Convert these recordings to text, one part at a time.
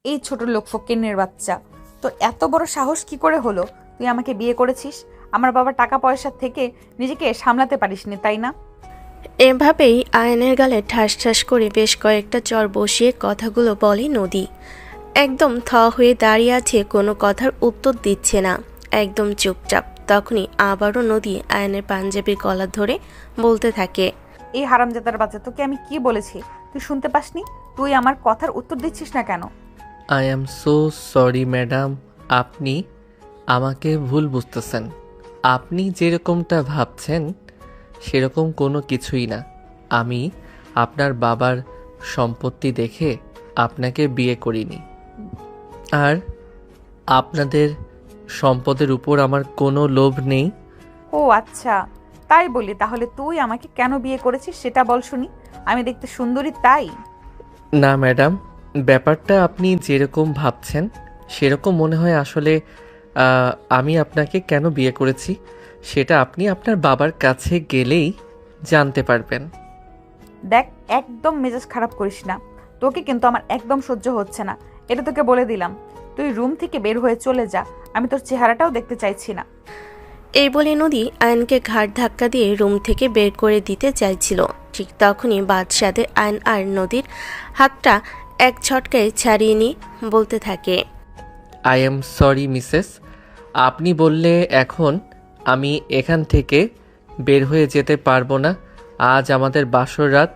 এই ছোট লোক ফকিন্নির বাচ্চা, তোর এত বড় সাহস কি করে হলো? তুই আমাকে বিয়ে করেছিস, আমার বাবার টাকা পয়সা থেকে নিজেকে সামলাতে পারিসনি, তাই না? এভাবেই আয়নের গালে ঠাস ঠাস করে বেশ কয়েকটা চর বসিয়ে কথাগুলো বলে নদী। একদম হয়ে দাঁড়িয়ে আছে, কোনো কথার উত্তর দিচ্ছে না, একদম চুপচাপ। তখনই আবারও নদী আয়নের পাঞ্জাবির গলা ধরে বলতে থাকে, এই হারামজাদার বাচ্চা, তোকে আমি কি বলেছি তুই শুনতে পাসনি? তুই আমার কথার উত্তর দিচ্ছিস না কেন? I am so sorry madam, আপনি আমাকে ভুল বুঝতেছেন। আপনি যেরকমটা ভাবছেন সেরকম কোনো কিছুই না। আমি আপনার বাবার সম্পত্তি দেখে আপনাকে বিয়ে করিনি, আর আপনাদের সম্পদের উপর আমার কোনো লোভ নেই। ও আচ্ছা, তাই বলি। তাহলে তুই আমাকে কেন বিয়ে করেছিস সেটা বল শুনি। আমি দেখতে সুন্দরী তাই? না ম্যাডাম, ব্যাপারটা আপনি যেরকম ভাবছেন সেরকম মনে হয়। আসলে আমি আপনাকে কেন বিয়ে করেছি সেটা আপনি আপনার বাবার কাছে গেলেই জানতে পারবেন। দেখ, একদম মেজাজ খারাপ করিস না। তোকে কিন্তু আমার একদম সহ্য হচ্ছে না, এটা তোকে বলে দিলাম। তুই রুম থেকে বের হয়ে চলে যা, আমি তোর চেহারাটাও দেখতে চাইছি না। এই বলে নদী আয়নকে ঘাড় ধাক্কা দিয়ে রুম থেকে বের করে দিতে চাইছিল। ঠিক তখনই বাদশাদের আয়ন আর নদীর হাতটা এক ঝটকায় ছাড়িয়ে নিয়ে বলতে থাকে, আই এম সরি মিসেস, আপনি বললে এখন আমি এখান থেকে বের হয়ে যেতে পারবো না। আজ আমাদের বাসর রাত,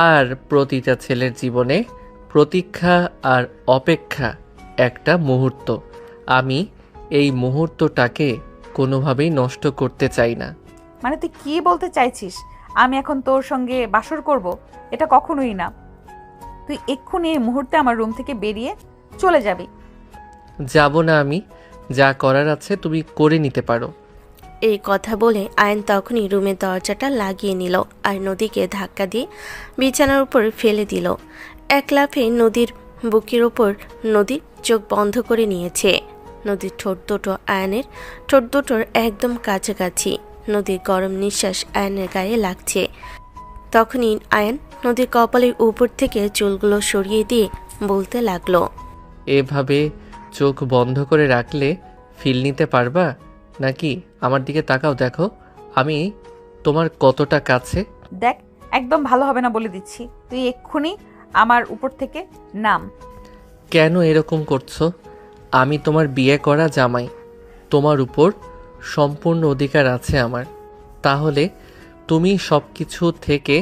আর প্রতিটা ছেলের জীবনে প্রতীক্ষা আর অপেক্ষা একটা মুহূর্ত। আমি এই মুহূর্তটাকে কোনোভাবেই নষ্ট করতে চাই না। মানে তুই কি বলতে চাইছিস? আমি এখন তোর সঙ্গে বাসর করব? এটা কখনোই না। তুই এক্ষুনি এই মুহূর্তে আমার রুম থেকে বেরিয়ে চলে যাবি। যাব না আমি, যা করার আছে তুমি করে নিতে পারো। এই কথা বলে আয়ন তখনই রুমের দরজাটা লাগিয়ে নিল আর নদীকে ধাক্কা দিয়ে বিছানার উপর ফেলে দিল। এক লাফে নদীর বুকের ওপর নদী চোখ বন্ধ করে নিয়েছে। নদীর ঠোঁট দুটো আয়নের ঠোঁট দুটোর একদম কাছাকাছি। নদীর গরম নিঃশ্বাস আয়নের গায়ে লাগছে। তখনই আয়ন নদীর কপালের উপর থেকে চুলগুলো সরিয়ে দিয়ে বলতে লাগলো, এভাবে চোখ বন্ধ করে রাখলে ফিল নিতে পারবা নাকি? আমার দিকে তাকাও, দেখো আমি তোমার কতটা কাছে। দেখ, একদম ভালো হবে না বলে দিচ্ছি। তুই এক্ষুনি আমার উপর থেকে নাম। কেন এরকম করছো? আমি তোমার বিয়ে করা জামাই, তোমার উপর সম্পূর্ণ অধিকার আছে আমার। তাহলে তুমি সব কিছু থেকে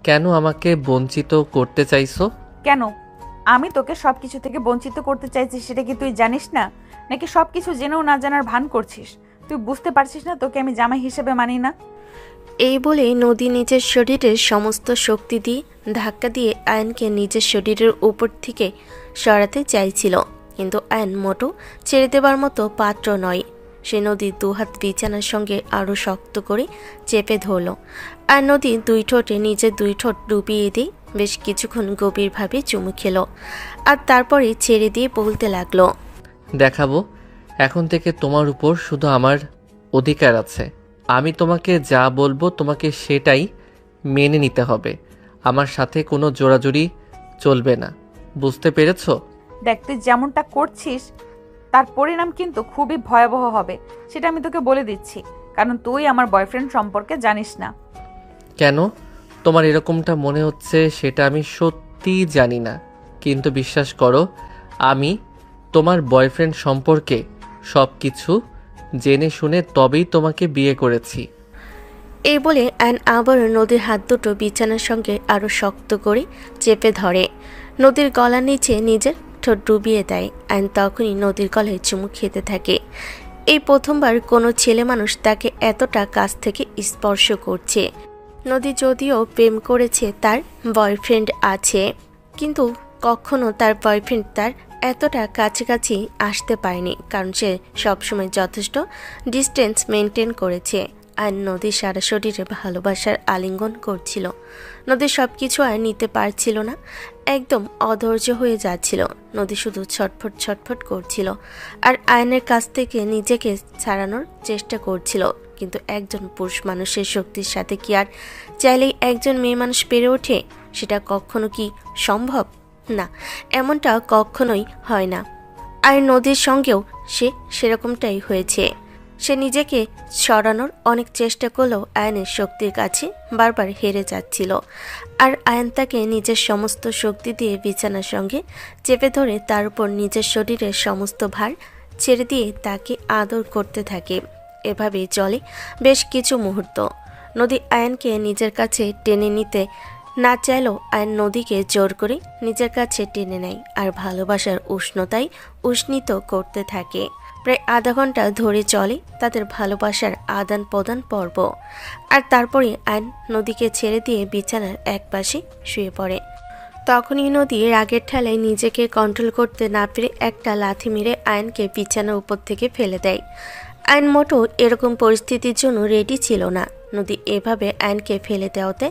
কেন আমাকে বঞ্চিত করতে চাইছো? কেন আমি তোকে সবকিছু থেকে বঞ্চিত করতে চাইছি সেটা কি তুই জানিস না? নাকি সবকিছু জেনেও না জানার ভান করছিস? তুই বুঝতে পারছিস না তোকে আমি জামাই হিসেবে মানি না? এই বলে নদী নিজের শরীরের সমস্ত শক্তি দিয়ে ধাক্কা দিয়ে আয়নকে নিজের শরীরের উপর থেকে সরাতে চাইছিল, কিন্তু আয়ন মোটো ছেড়ে দেবার মতো পাত্র নয়। সে নদীর দুহাত বিছানার সঙ্গে আরও শক্ত করে চেপে ধরল, আর নদী দুই ঠোঁটে নিজের দুই ঠোঁট ডুবিয়ে দিয়ে বেশ কিছুক্ষণ গভীরভাবে চুমু খেল, আর তারপরে ছেড়ে দিয়ে বলতে লাগলো, দেখাবো এখন থেকে তোমার উপর শুধু আমার অধিকার আছে। আমি তোমাকে যা বলবো তোমাকে সেটাই মেনে নিতে হবে। আমার সাথে কোনো জোরাজুরি চলবে না, বুঝতে পেরেছো? দেখ, তুই যেমনটা করছিস তার পরিণাম কিন্তু খুবই ভয়াবহ হবে, সেটা আমি তোকে বলে দিচ্ছি। কারণ তুই আমার বয়ফ্রেন্ড সম্পর্কে জানিস না। কেন তোমার এরকমটা মনে হচ্ছে সেটা আমি সত্যিই জানি না, কিন্তু বিশ্বাস করো আমি তোমার বয়ফ্রেন্ড সম্পর্কে সব কিছু জেনে শুনে তবেই তোমাকে বিয়ে করেছি। এই বলে অ্যান আবার নদীর হাত দুটো বিছানার সঙ্গে আরও শক্ত করে চেপে ধরে, নদীর গলার নিচে নিজের ঠোঁট ডুবিয়ে দেয়। অ্যান তখনই নদীর গলায় চুমু খেতে থাকে। এই প্রথমবার কোনো ছেলে মানুষ তাকে এতটা কাছ থেকে স্পর্শ করছে। নদী যদিও প্রেম করেছে, তার বয়ফ্রেন্ড আছে, কিন্তু কখনো তার বয়ফ্রেন্ড তার এতটা কাছাকাছি আসতে পারেনি, কারণ সে সবসময় যথেষ্ট ডিস্টেন্স মেনটেন করেছে। আর নদীর সারা শরীরে ভালোবাসার আলিঙ্গন করছিল। নদী সব কিছু আর নিতে পারছিল না, একদম অধৈর্য হয়ে যাচ্ছিল। নদী শুধু ছটফট ছটফট করছিল আর আয়নের কাছ থেকে নিজেকে ছাড়ানোর চেষ্টা করছিল। কিন্তু একজন পুরুষ মানুষের শক্তির সাথে কি আর চাইলেই একজন মেয়ে মানুষ পেরে ওঠে? সেটা কখনো কি সম্ভব? না, এমনটা কখনোই হয় না। আর নদীর সঙ্গেও সেরকমটাই হয়েছে। সে নিজেকে সরানোর অনেক চেষ্টা করলেও আয়নের শক্তির কাছে বারবার হেরে যাচ্ছিল। আর আয়ন তাকে নিজের সমস্ত শক্তি দিয়ে বিছানার সঙ্গে চেপে ধরে তার উপর নিজের শরীরের সমস্ত ভার ছেড়ে দিয়ে তাকে আদর করতে থাকে। এভাবেই চলে বেশ কিছু মুহূর্ত। নদী আয়নকে নিজের কাছে টেনে নিতে না চাইলেও আয়ন নদীকে জোর করে নিজের কাছে টেনে নেয় আর ভালোবাসার উষ্ণতায় উষ্ণিত করতে থাকে। প্রায় আধা ঘন্টা ধরে চলে তাদের ভালোবাসার আদান প্রদান পর্ব। আর তারপরে আয়ন নদীকে ছেড়ে দিয়ে বিছানার একপাশে শুয়ে পড়ে। তখনই নদী রাগের ঠেলায় নিজেকে কন্ট্রোল করতে না পেরে একটা লাথি মেরে আয়নকে বিছানার উপর থেকে ফেলে দেয়। আয়ন মোটো এরকম পরিস্থিতির জন্য রেডি ছিল না। নদী এভাবে আয়নকে ফেলে দেওয়াতে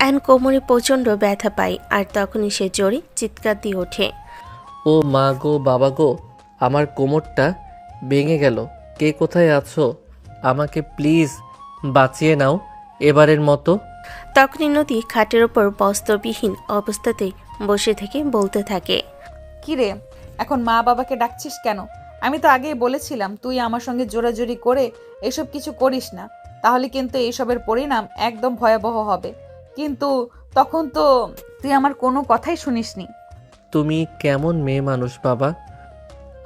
আয়ন কোমরে প্রচণ্ড ব্যথা পায় আর তখনই সে জোরে চিৎকার দিয়ে ওঠে। ও মা গো, বাবা গো, আমার কোমরটা ভেঙে গেল। কে কোথায় আছো? আমাকে প্লিজ বাঁচিয়ে নাও এবারের মতো। তখনই নদী খাটের ওপর বস্ত্রবিহীন অবস্থাতেই বসে থেকে বলতে থাকে, কি রে, এখন মা বাবাকে ডাকছিস কেন? আমি তো আগেই বলেছিলাম তুই আমার সঙ্গে জোরাজোরি করে এসব কিছু করিস না, তাহলে কিন্তু এসবের পরিণাম একদম ভয়াবহ হবে। কিন্তু তখন তো তুই আমার কোনো কথাই শুনিসনি। তুমি কেমন মেয়ে মানুষ বাবা?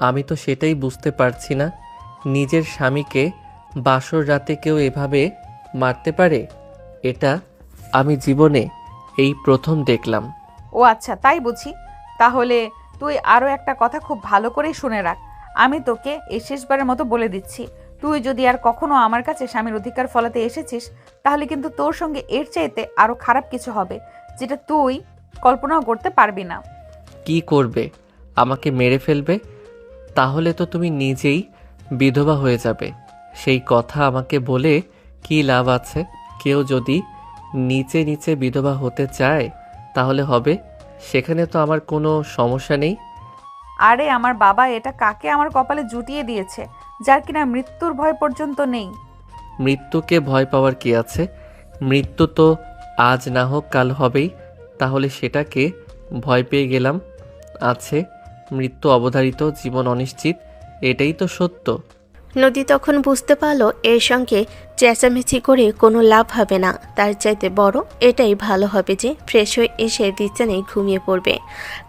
আমি তো সেটাই বুঝতে পারছি না। নিজের স্বামীকে বাসর রাতে কেউ এভাবে মারতে পারে? এটা আমি জীবনে এই প্রথম দেখলাম। ও আচ্ছা, তাই বুঝি। তাহলে তুই আরও একটা কথা খুব ভালো করেই শুনে রাখ। আমি তোকে এই শেষবারের মতো বলে দিচ্ছি, তুই যদি আর কখনো আমার কাছে স্বামীর অধিকার ফলাতে এসেছিস, তাহলে কিন্তু তোর সঙ্গে এর চাইতে আরও খারাপ কিছু হবে, যেটা তুই কল্পনাও করতে পারবি না। কি করবে? আমাকে মেরে ফেলবে? তাহলে তো তুমি নিজেই বিধবা হয়ে যাবে। সেই কথা আমাকে বলে কি লাভ আছে? কেউ যদি নিচে নিচে বিধবা হতে চায় তাহলে হবে, সেখানে তো আমার কোনো সমস্যা নেই। আরে আমার বাবা এটা কাকে আমার কপালে জুটিয়ে দিয়েছে, যার কিনা মৃত্যুর ভয় পর্যন্ত নেই। মৃত্যুকে ভয় পাওয়ার কি আছে? মৃত্যু তো আজ না হোক কাল হবেই, তাহলে সেটাকে ভয় পেয়ে গেলাম। আছে, মৃত্যু অবধারিত, জীবন অনিশ্চিত, এটাই তো সত্য। নদী তখন বুঝতে পারলো এর সঙ্গে চেঁচামেচি করে কোনো লাভ হবে না। তার চাইতে বড় এটাই ভালো হবে যে ফ্রেশ হয়ে এসে বিছানায় ঘুমিয়ে পড়বে,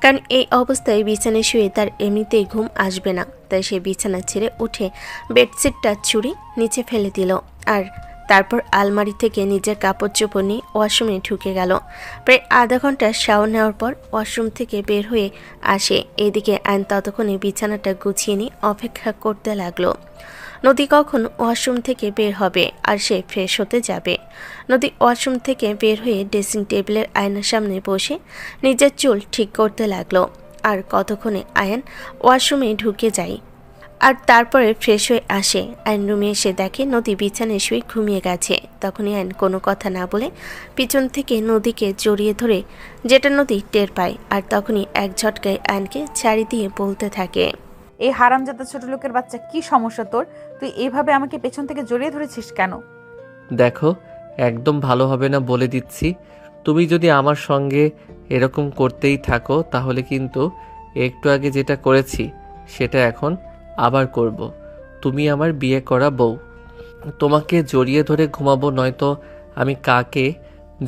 কারণ এই অবস্থায় বিছানায় শুয়ে তার এমনিতেই ঘুম আসবে না। তাই সে বিছানা ছেড়ে উঠে বেডশিটটা ছুঁড়ে নিচে ফেলে দিল আর তারপর আলমারি থেকে নিজের কাপড় চোপড় নিয়ে ওয়াশরুমে ঢুকে গেল। প্রায় আধা ঘন্টা শাওয়ার নেওয়ার পর ওয়াশরুম থেকে বের হয়ে আসে। এদিকে আইন ততক্ষণে বিছানাটা গুছিয়ে নিয়ে অপেক্ষা করতে লাগলো নদী কখন ওয়াশরুম থেকে বের হবে আর সে ফ্রেশ হতে যাবে। নদী ওয়াশরুম থেকে বের হয়ে ড্রেসিং টেবিলের আয়নার সামনে বসে নিজের চুল ঠিক করতে লাগলো। আর কতক্ষণে আয়ন ওয়াশরুমে ঢুকে যায় আর তারপরে ফ্রেশ হয়ে আসে। আয়ন রুমে এসে দেখে নদী বিছানায় শুয়ে ঘুমিয়ে গেছে। তখনই আয়ন কোনো কথা না বলে পিছন থেকে নদীকে জড়িয়ে ধরে, যেটা নদী টের পায়। আর তখনই এক ঝটকায় আয়নকে ছাড়ি দিয়ে বলতে থাকে, এই হারামজাদা ছোট লোকের বাচ্চা, কি সমস্যা তোর? তুই এইভাবে আমাকে পেছন থেকে জড়িয়ে ধরেছিস কেন? দেখো, একদম ভালো হবে না বলে দিচ্ছি। তুমি যদি আমার সঙ্গে এরকম করতেই থাকো তাহলে কিন্তু একটু আগে যেটা করেছি সেটা এখন আবার করব। তুমি আমার বিয়ে করা বউ, তোমাকে জড়িয়ে ধরে ঘুমাবো, নয়তো আমি কাকে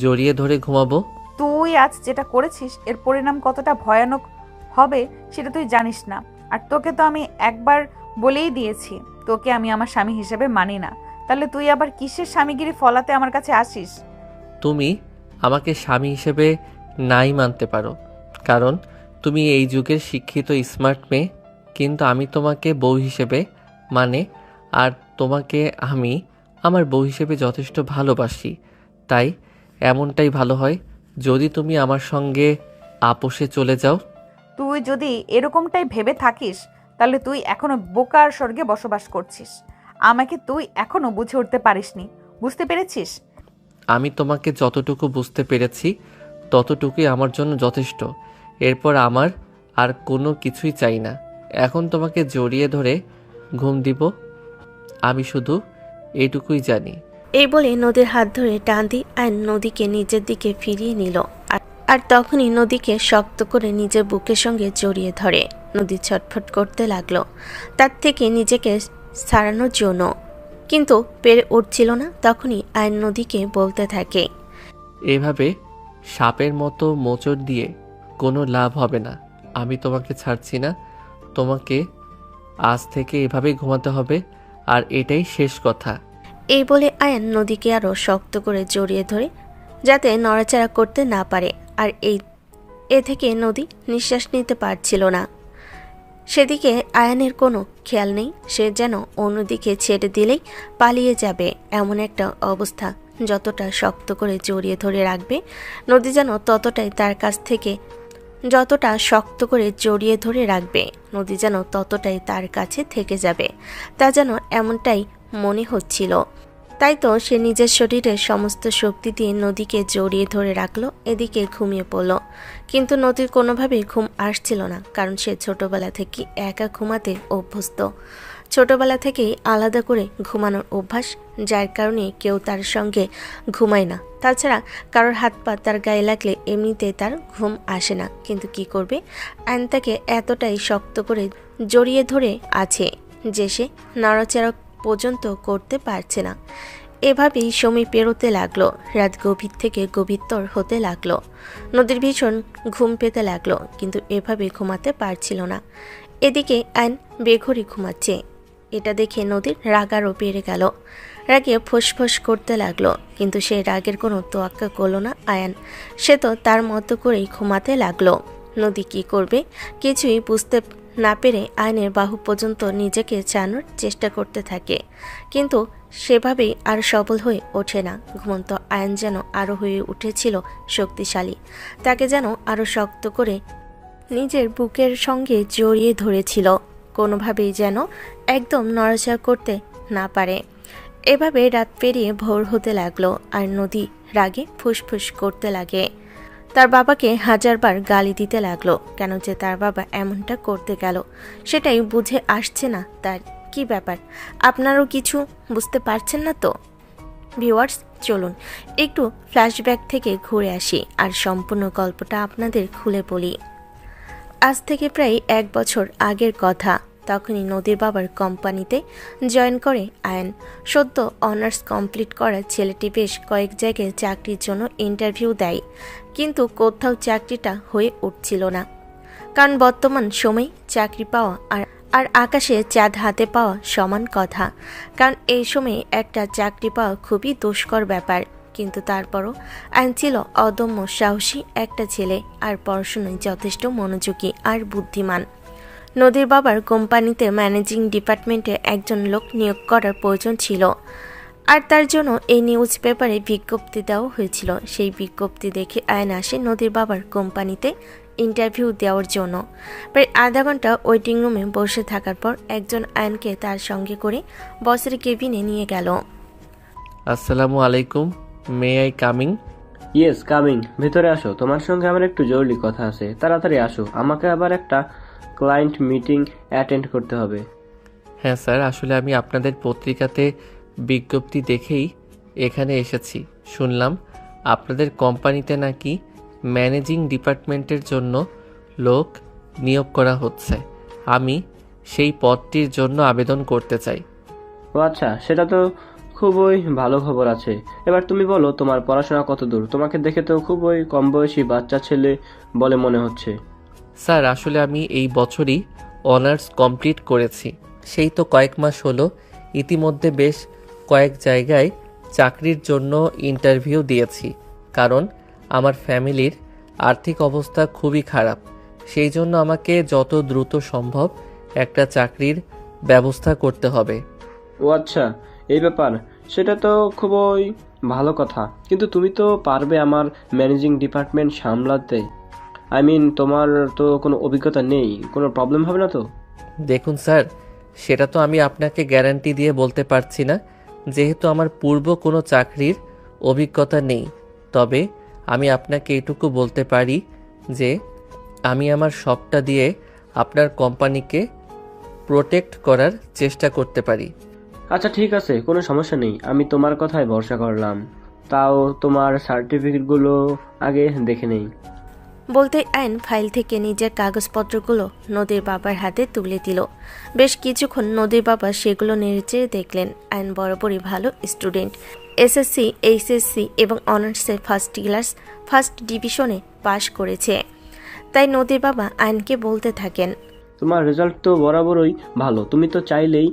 জড়িয়ে ধরে ঘুমাবো? তুই আজ যেটা করেছিস এর পরিণাম কতটা ভয়ানক হবে সেটা তুই জানিস না। আর তোকে তো আমি একবার বলেই দিয়েছি, তোকে আমি আমার স্বামী হিসেবে মানি না। তাহলে তুই আবার কিসের স্বামীগিরি ফলাতে আমার কাছে আসিস? তুমি আমাকে স্বামী হিসেবে নাই মানতে পারো, কারণ তুমি এই যুগের শিক্ষিত স্মার্ট মেয়ে, কিন্তু আমি তোমাকে বউ হিসেবে আর তোমাকে আমি আমার বউ হিসেবে যথেষ্ট ভালোবাসি। তাই এমনটাই ভালো হয় যদি তুমি আমার সঙ্গে আপোষে চলে যাও। তুই যদি এরকমটাই ভেবে থাকিস তাহলে তুই এখনো বোকার স্বর্গে বসবাস করছিস। আমাকে তুই এখনো বুঝে উঠতে পারিসনি, বুঝতে পেরেছিস? আমি তোমাকে যতটুকু বুঝতে পেরেছি ততটুকুই আমার জন্য যথেষ্ট। এরপর আমার আর কোনো কিছুই চাই না। এখন তোমাকে জড়িয়ে ধরে ঘুম দিব, আমি শুধু এইটুকুই জানি। এই বলে নদীর হাত ধরে টান দিয়ে আইন নদীকে নিজের দিকে ফিরিয়ে নিল। আর আর তখনই নদীকে শক্ত করে নিজের বুকের সঙ্গে জড়িয়ে ধরে। নদী ছটফট করতে লাগলো তার থেকে নিজেকে ছাড়ানোর জন্য, কিন্তু পেরে উঠছিল না। তখনই আয়ন নদীকে বলতে থাকে, এভাবে সাপের মতো মোচড় দিয়ে কোনো লাভ হবে না। আমি তোমাকে ছাড়ছি না। তোমাকে আজ থেকে এভাবেই ঘুমাতে হবে, আর এটাই শেষ কথা। এই বলে আয়ান নদীকে আরো শক্ত করে জড়িয়ে ধরে যাতে নড়াচড়া করতে না পারে। আর এ থেকে নদী নিঃশ্বাস নিতে পারছিল না। সেদিকে আয়ানের কোনো খেয়াল নেই। সে যেন অন্যদিকে ছেড়ে দিলেই পালিয়ে যাবে এমন একটা অবস্থা। যতটা শক্ত করে জড়িয়ে ধরে রাখবে নদী যেন ততটাই তার কাছ থেকে যতটা শক্ত করে জড়িয়ে ধরে রাখবে নদী যেন ততটাই তার কাছে থেকে যাবে। তা যেন এমনটাই মনে হচ্ছিল। তাই তো সে নিজের শরীরের সমস্ত শক্তি দিয়ে নদীকে জড়িয়ে ধরে রাখলো। এদিকে ঘুমিয়ে পড়ল, কিন্তু নদীর কোনোভাবেই ঘুম আসছিল না, কারণ সে ছোটবেলা থেকে একা ঘুমাতে অভ্যস্ত। ছোটবেলা থেকেই আলাদা করে ঘুমানোর অভ্যাস, যার কারণে কেউ তার সঙ্গে ঘুমায় না। তাছাড়া কারোর হাত পা তার গায়ে লাগলে এমনিতে তার ঘুম আসে না। কিন্তু কি করবে, আয়ন তাকে এতটাই শক্ত করে জড়িয়ে ধরে আছে যে সে নড়াচড়া পর্যন্ত করতে পারছে না। এভাবেই সময় পেরোতে লাগলো। রাত গভীর থেকে গভীরতর হতে লাগলো। নদীর ভীষণ ঘুম পেতে লাগলো, কিন্তু এভাবে ঘুমাতে পারছিল না। এদিকে আয়ন বেঘরে ঘুমাচ্ছে। এটা দেখে নদীর রাগ আরও বেড়ে গেল। রাগে ফোঁস করতে লাগলো, কিন্তু সে রাগের কোনো তোয়াক্কা করলো না আয়ান। সে তো তার মতো করেই ঘুমাতে লাগলো। নদী কি করবে কিছুই বুঝতে না পেরে আয়নের বাহু পর্যন্ত নিজেকে চানোর চেষ্টা করতে থাকে, কিন্তু সেভাবেই আর সবল হয়ে ওঠে না। ঘুমন্ত আয়ন যেন আরও হয়ে উঠেছিল শক্তিশালী। তাকে যেন আরও শক্ত করে নিজের বুকের সঙ্গে জড়িয়ে ধরেছিল, কোনোভাবেই যেন একদম নড়াচড়া করতে না পারে। এভাবে রাত পেরিয়ে ভোর হতে লাগলো, আর নদী রাগে ফুসফুস করতে লাগে। তার বাবাকে হাজারবার গালি দিতে লাগলো, কেন যে তার বাবা এমনটা করতে গেল সেটাই বুঝে আসছে না তার। কি ব্যাপার, আপনারও কিছু বুঝতে পারছেন না তো? ভিউয়ার্স, চলুন একটু ফ্ল্যাশব্যাক থেকে ঘুরে আসি আর সম্পূর্ণ গল্পটা আপনাদের খুলে বলি। আজ থেকে প্রায় 1 বছর আগের কথা। তখনই নদীর বাবার কোম্পানিতে জয়েন করে আয়ন। সদ্য অনার্স কমপ্লিট করা ছেলেটি বেশ কয়েক জায়গায় চাকরির জন্য ইন্টারভিউ দেয়, কিন্তু কোথাও চাকরিটা হয়ে উঠছিল না। কারণ বর্তমান সময়ে চাকরি পাওয়া আর আকাশে চাঁদ হাতে পাওয়া সমান কথা। কারণ এই সময়ে একটা চাকরি পাওয়া খুবই দুষ্কর ব্যাপার। কিন্তু তারপরও আয়ন ছিল অদম্য সাহসী একটা ছেলে, আর পড়াশোনায় যথেষ্ট মনোযোগী আর বুদ্ধিমান। নদীর বাবার কোম্পানিতে ম্যানেজিং ডিপার্টমেন্টে একজন লোক নিয়োগ করার প্রয়োজন ছিল, আর তার জন্য এই নিউজ পেপারে বিজ্ঞপ্তি দেওয়া হয়েছিল। সেই বিজ্ঞপ্তি দেখে আয়ন আসে নদীর বাবার কোম্পানিতে ইন্টারভিউ দেওয়ার জন্য। প্রায় আধা ঘন্টা ওয়েটিং রুমে বসে থাকার পর একজন আয়নকে তার সঙ্গে করে বসের কেবিনে নিয়ে গেল। আসসালামু আলাইকুম, may I coming? Yes, coming. ভেতরে আসো, তোমার সঙ্গে আমার একটু জরুরি কথা আছে। তাড়াতাড়ি আসো, আমাকে আবার একটা ক্লায়েন্ট মিটিং অ্যাটেন্ড করতে হবে। হ্যাঁ স্যার, আসলে আমি আপনাদের পত্রিকাতে বিজ্ঞপ্তি দেখেই এখানে এসেছি। শুনলাম আপনাদের কোম্পানিতে নাকি ম্যানেজিং ডিপার্টমেন্টের জন্য লোক নিয়োগ করা হচ্ছে। আমি সেই পদটির জন্য আবেদন করতে চাই। ও আচ্ছা, সেটা তো খুবই ভালো খবর আছে। এবার তুমি বলো, তোমার পড়াশোনা কত দূর? তোমাকে দেখে তো খুবই কম বয়সী বাচ্চা ছেলে বলে মনে হচ্ছে। স্যার, আসলে আমি এই বছরই অনার্স কমপ্লিট করেছি। সেই তো কয়েক মাস হলো। ইতিমধ্যে বেশ কয়েক জায়গায় চাকরির জন্য ইন্টারভিউ দিয়েছি, কারণ আমার ফ্যামিলির আর্থিক অবস্থা খুবই খারাপ। সেই জন্য আমাকে যত দ্রুত সম্ভব একটা চাকরির ব্যবস্থা করতে হবে। ও আচ্ছা, এই ব্যাপার। সেটা তো খুবই ভালো কথা, কিন্তু তুমি তো পারবে আমার ম্যানেজিং ডিপার্টমেন্ট সামলাতে? তোমার তো কোনো অভিজ্ঞতা নেই, কোনো প্রবলেম হবে না তো? দেখুন স্যার, সেটা তো আমি আপনাকে গ্যারান্টি দিয়ে বলতে পারছি না, যেহেতু আমার পূর্ব কোনো চাকরির অভিজ্ঞতা নেই। তবে আমি আপনাকে এটুকু বলতে পারি যে আমি আমার সবটা দিয়ে আপনার কোম্পানিকে প্রোটেক্ট করার চেষ্টা করতে পারি। আচ্ছা ঠিক আছে, কোনো সমস্যা নেই, আমি তোমার কথায় ভরসা করলাম। তাও তোমার সার্টিফিকেটগুলো আগে দেখে নেই। বলতে আয়ন ফাইল থেকে নিজের কাগজপত্রগুলো নদীর বাবার হাতে তুলে দিল। বেশ কিছুক্ষণ নদীর বাবা সেগুলো নেড়েচেড়ে দেখলেন। আয়ন বরাবরই ভালো স্টুডেন্ট, এসএসসি, এইচএসসি এবং অনার্সে ফার্স্ট ডিভিশনে পাশ করেছে। তাই নদীর বাবা আয়নকে বলতে থাকেন, তোমার রেজাল্ট তো বরাবরই ভালো, তুমি তো চাইলেই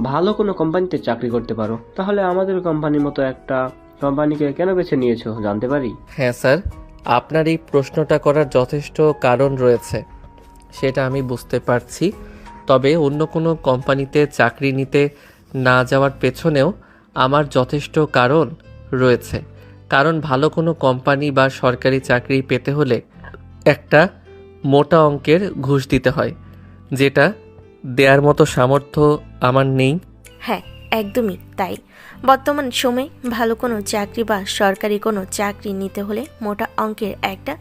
ভালো কোনো কোম্পানিতে চাকরি করতে পারো। তাহলে আমাদের কোম্পানির মতো একটা কোম্পানিকে কেন বেছে নিয়েছো জানতে পারি? হ্যাঁ স্যার, আপনার এই প্রশ্নটা করার যথেষ্ট কারণ রয়েছে, সেটা আমি বুঝতে পারছি। তবে অন্য কোনো কোম্পানিতে চাকরি নিতে না যাওয়ার পেছনেও আমার যথেষ্ট কারণ রয়েছে। কারণ ভালো কোনো কোম্পানি বা সরকারি চাকরি পেতে হলে একটা মোটা অঙ্কের ঘুষ দিতে হয়, যেটা দেওয়ার মতো সামর্থ্য আমার নেই। হ্যাঁ একদমই তাই। বর্তমান সময়ে ভালো কোনো চাকরি বা সরকারি কোনো চাকরি নিতে হলে মোটা অঙ্কের একটা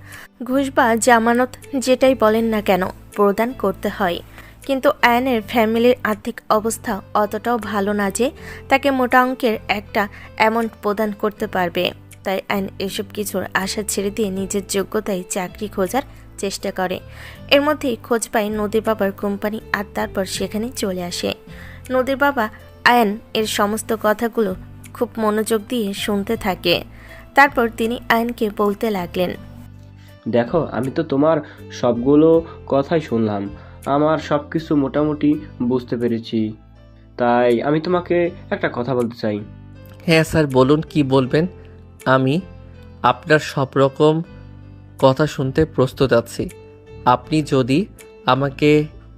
ঘুষ বা জামানত, যেটাই বলেন না কেন, প্রদান করতে হয়। কিন্তু আয়নের ফ্যামিলির আর্থিক অবস্থা অতটাও ভালো না যে তাকে মোটা অঙ্কের একটা অ্যামাউন্ট প্রদান করতে পারবে। তাই আয়ন এসব কিছুর আশা ছেড়ে দিয়ে নিজের যোগ্যতায় চাকরি খোঁজার চেষ্টা করে। এর মধ্যেই খোঁজ পায় নদীর বাবার কোম্পানি, আর তারপর সেখানে চলে আসে। নদীর বাবা আয়ন এর সমস্ত কথাগুলো খুব মনোযোগ দিয়ে শুনতে থাকে। তারপর তিনি আয়নকে বলতে লাগলেন, দেখো, আমি তো তোমার সবগুলো কথাই শুনলাম, আমার সব কিছু মোটামুটি বুঝতে পেরেছি। তাই আমি তোমাকে একটা কথা বলতে চাই। হ্যাঁ স্যার, বলুন কি বলবেন। আমি আপনার সব রকম কথা শুনতে প্রস্তুত আছি। আপনি যদি আমাকে